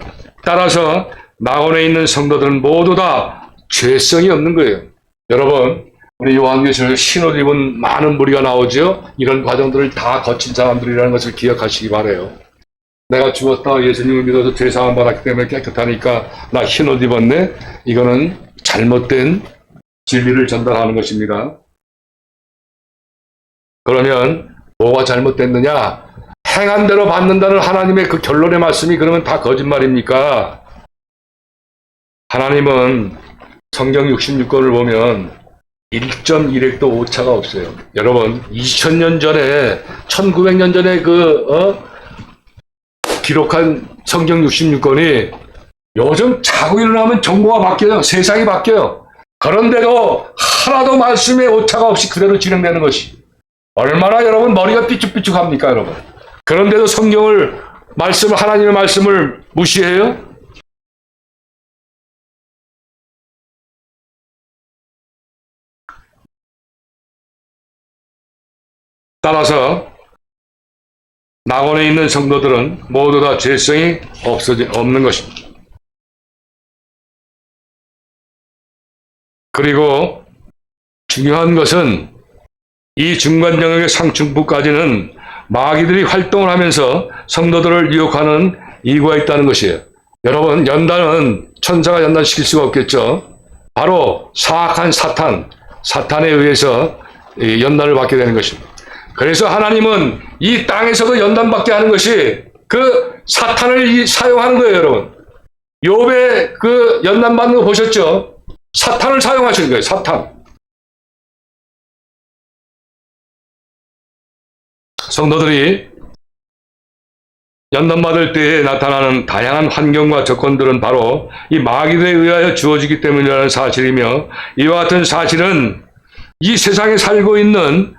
A: 따라서 낙원에 있는 성도들은 모두 다 죄성이 없는 거예요. 여러분, 우리 요한계시록에 흰옷 입은 많은 무리가 나오죠. 이런 과정들을 다 거친 사람들이라는 것을 기억하시기 바라요. 내가 죽었다 예수님을 믿어서 죄 사함 받았기 때문에 깨끗하니까 나 흰옷 입었네. 이거는 잘못된 진리를 전달하는 것입니다. 그러면 뭐가 잘못됐느냐? 행한 대로 받는다는 하나님의 그 결론의 말씀이 그러면 다 거짓말입니까? 하나님은 성경 66권을 보면 1.1획도 오차가 없어요. 여러분, 2000년 전에 1900년 전에 기록한 성경 66권이 요즘 자고 일어나면 정보가 바뀌어요. 세상이 바뀌어요. 그런데도 하나도 말씀에 오차가 없이 그대로 진행되는 것이 얼마나 여러분 머리가 삐죽삐죽합니까, 여러분? 그런데도 하나님의 말씀을 무시해요? 따라서 낙원에 있는 성도들은 모두 다 죄성이 없는 것입니다. 그리고 중요한 것은 이 중간 영역의 상층부까지는 마귀들이 활동을 하면서 성도들을 유혹하는 이유가 있다는 것이에요. 여러분, 연단은 천사가 연단시킬 수가 없겠죠. 바로 사악한 사탄에 의해서 연단을 받게 되는 것입니다. 그래서 하나님은 이 땅에서도 연단받게 하는 것이 그 사탄을 사용하는 거예요, 여러분. 욥의 그 연단받는 거 보셨죠? 사탄을 사용하시는 거예요, 사탄. 성도들이 연단받을 때에 나타나는 다양한 환경과 조건들은 바로 이 마귀들에 의하여 주어지기 때문이라는 사실이며, 이와 같은 사실은 이 세상에 살고 있는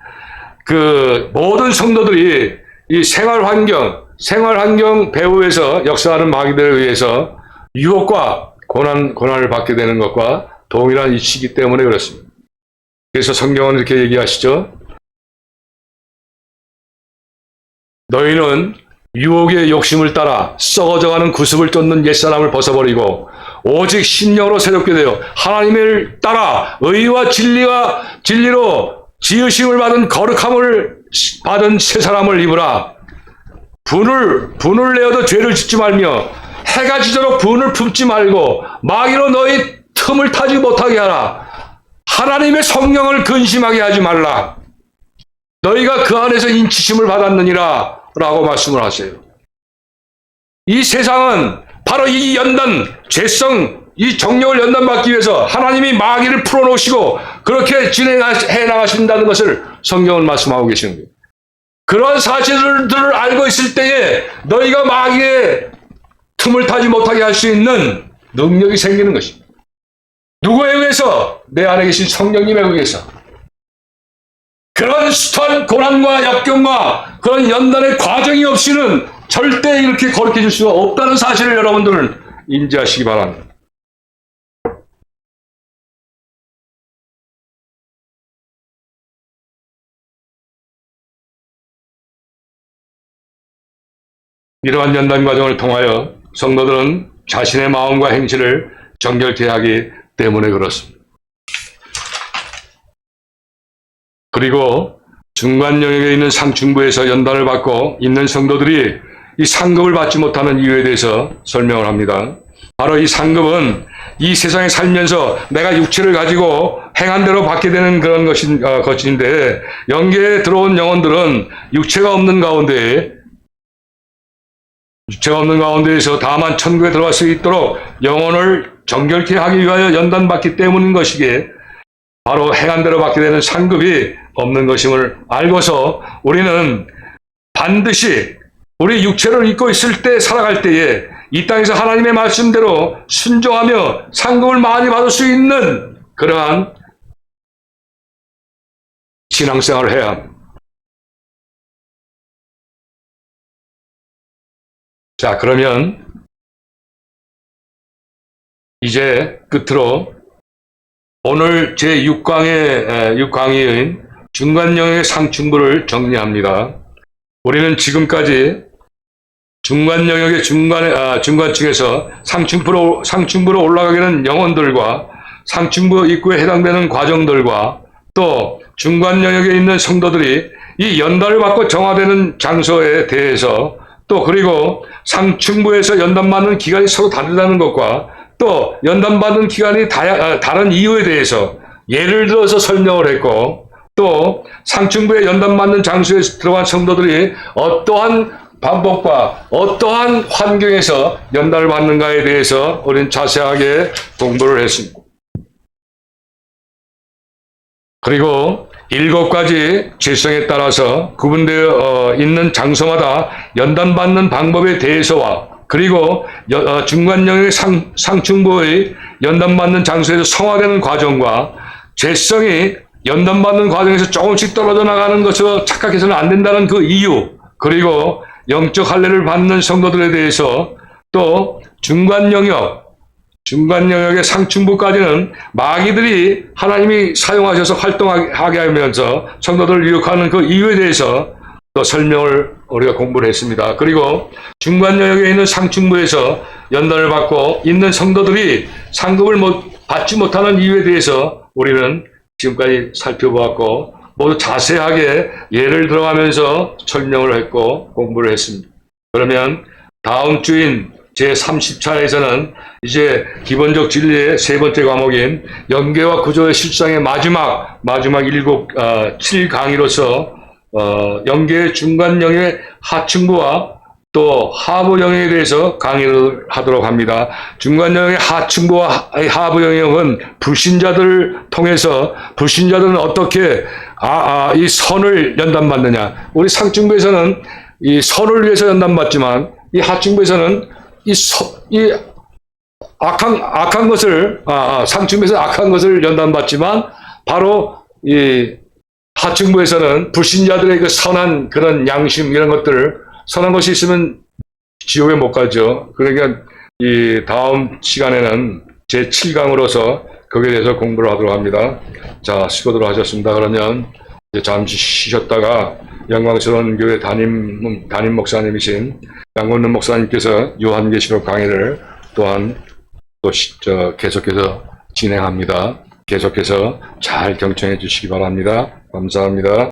A: 그 모든 성도들이 이 생활 환경 배후에서 역사하는 마귀들에 의해서 유혹과 고난을 받게 되는 것과 동일한 이치이기 때문에 그렇습니다. 그래서 성경은 이렇게 얘기하시죠. 너희는 유혹의 욕심을 따라 썩어져가는 구습을 쫓는 옛사람을 벗어버리고 오직 신령으로 새롭게 되어 하나님을 따라 의와 진리로 지으심을 받은 거룩함을 받은 새 사람을 입으라. 분을 내어도 죄를 짓지 말며 해가 지도록 분을 품지 말고 마귀로 너희 틈을 타지 못하게 하라. 하나님의 성령을 근심하게 하지 말라. 너희가 그 안에서 인치심을 받았느니라 라고 말씀을 하세요. 이 세상은 바로 이 연단, 죄성, 이 정욕을 연단받기 위해서 하나님이 마귀를 풀어놓으시고 그렇게 진행해 나가신다는 것을 성경은 말씀하고 계시는 거예요. 그런 사실들을 알고 있을 때에 너희가 마귀의 틈을 타지 못하게 할 수 있는 능력이 생기는 것입니다. 누구에 의해서? 내 안에 계신 성령님에 의해서. 그런 숱한 고난과 역경과 그런 연단의 과정이 없이는 절대 이렇게 거룩해 질 수가 없다는 사실을 여러분들은 인지하시기 바랍니다. 이러한 연단 과정을 통하여 성도들은 자신의 마음과 행실을 정결케 하기 때문에 그렇습니다. 그리고 중간 영역에 있는 상층부에서 연단을 받고 있는 성도들이 이 상급을 받지 못하는 이유에 대해서 설명을 합니다. 바로 이 상급은 이 세상에 살면서 내가 육체를 가지고 행한 대로 받게 되는 그런 것인데 영계에 들어온 영혼들은 육체가 없는 가운데에서 다만 천국에 들어갈 수 있도록 영혼을 정결케 하기 위하여 연단받기 때문인 것이기에 바로 행한 대로 받게 되는 상급이 없는 것임을 알고서 우리는 반드시 우리 육체를 입고 있을 때 살아갈 때에 이 땅에서 하나님의 말씀대로 순종하며 상급을 많이 받을 수 있는 그러한 신앙생활을 해야 합니다. 자, 그러면 이제 끝으로 오늘 제6강의인 중간영역의 상층부를 정리합니다. 우리는 지금까지 중간영역의 중간층에서 상층부로 올라가게 되는 영혼들과 상층부 입구에 해당되는 과정들과 또 중간영역에 있는 성도들이 이 연단을 받고 정화되는 장소에 대해서 또 그리고 상층부에서 연단받는 기간이 서로 다르다는 것과 또 연단받는 기간이 다른 이유에 대해서 예를 들어서 설명을 했고 또 상층부에 연단받는 장소에 들어간 성도들이 어떠한 방법과 어떠한 환경에서 연단을 받는가에 대해서 우리는 자세하게 공부를 했습니다. 그리고 7가지 죄성에 따라서 구분되어 있는 장소마다 연단받는 방법에 대해서와 그리고 중간영역의 상층부의 연단받는 장소에서 성화되는 과정과 죄성이 연단받는 과정에서 조금씩 떨어져 나가는 것으로 착각해서는 안 된다는 그 이유, 그리고 영적 할례를 받는 성도들에 대해서 또 중간영역의 상층부까지는 마귀들이 하나님이 사용하셔서 활동하게 하면서 성도들을 유혹하는 그 이유에 대해서 또 설명을 우리가 공부를 했습니다. 그리고 중간영역에 있는 상층부에서 연단을 받고 있는 성도들이 상급을 받지 못하는 이유에 대해서 우리는 지금까지 살펴보았고 모두 자세하게 예를 들어가면서 설명을 했고 공부를 했습니다. 그러면 다음 주인 제30차에서는 이제 기본적 진리의 3번째 과목인 연계와 구조의 실상의 마지막 7강의로서 연계의 중간영역의 하층부와 또 하부 영역에 대해서 강의를 하도록 합니다. 중간영역의 하층부와 하부 영역은 불신자들을 통해서 불신자들은 어떻게 이 선을 연단받느냐. 우리 상층부에서는 이 선을 위해서 연단받지만 이 하층부에서는 이 악한 것을 상층부에서 악한 것을 연단받지만 바로 이 하층부에서는 불신자들의 그 선한 그런 양심 이런 것들을 선한 것이 있으면 지옥에 못 가죠. 그러니까 이 다음 시간에는 제7강으로서 거기에 대해서 공부를 하도록 합니다. 자, 수고들 하셨습니다. 그러면 이제 잠시 쉬셨다가 영광스러운 교회 담임 목사님이신 양건능 목사님께서 요한계시록 강의를 또한 또 계속해서 진행합니다. 계속해서 잘 경청해 주시기 바랍니다. 감사합니다.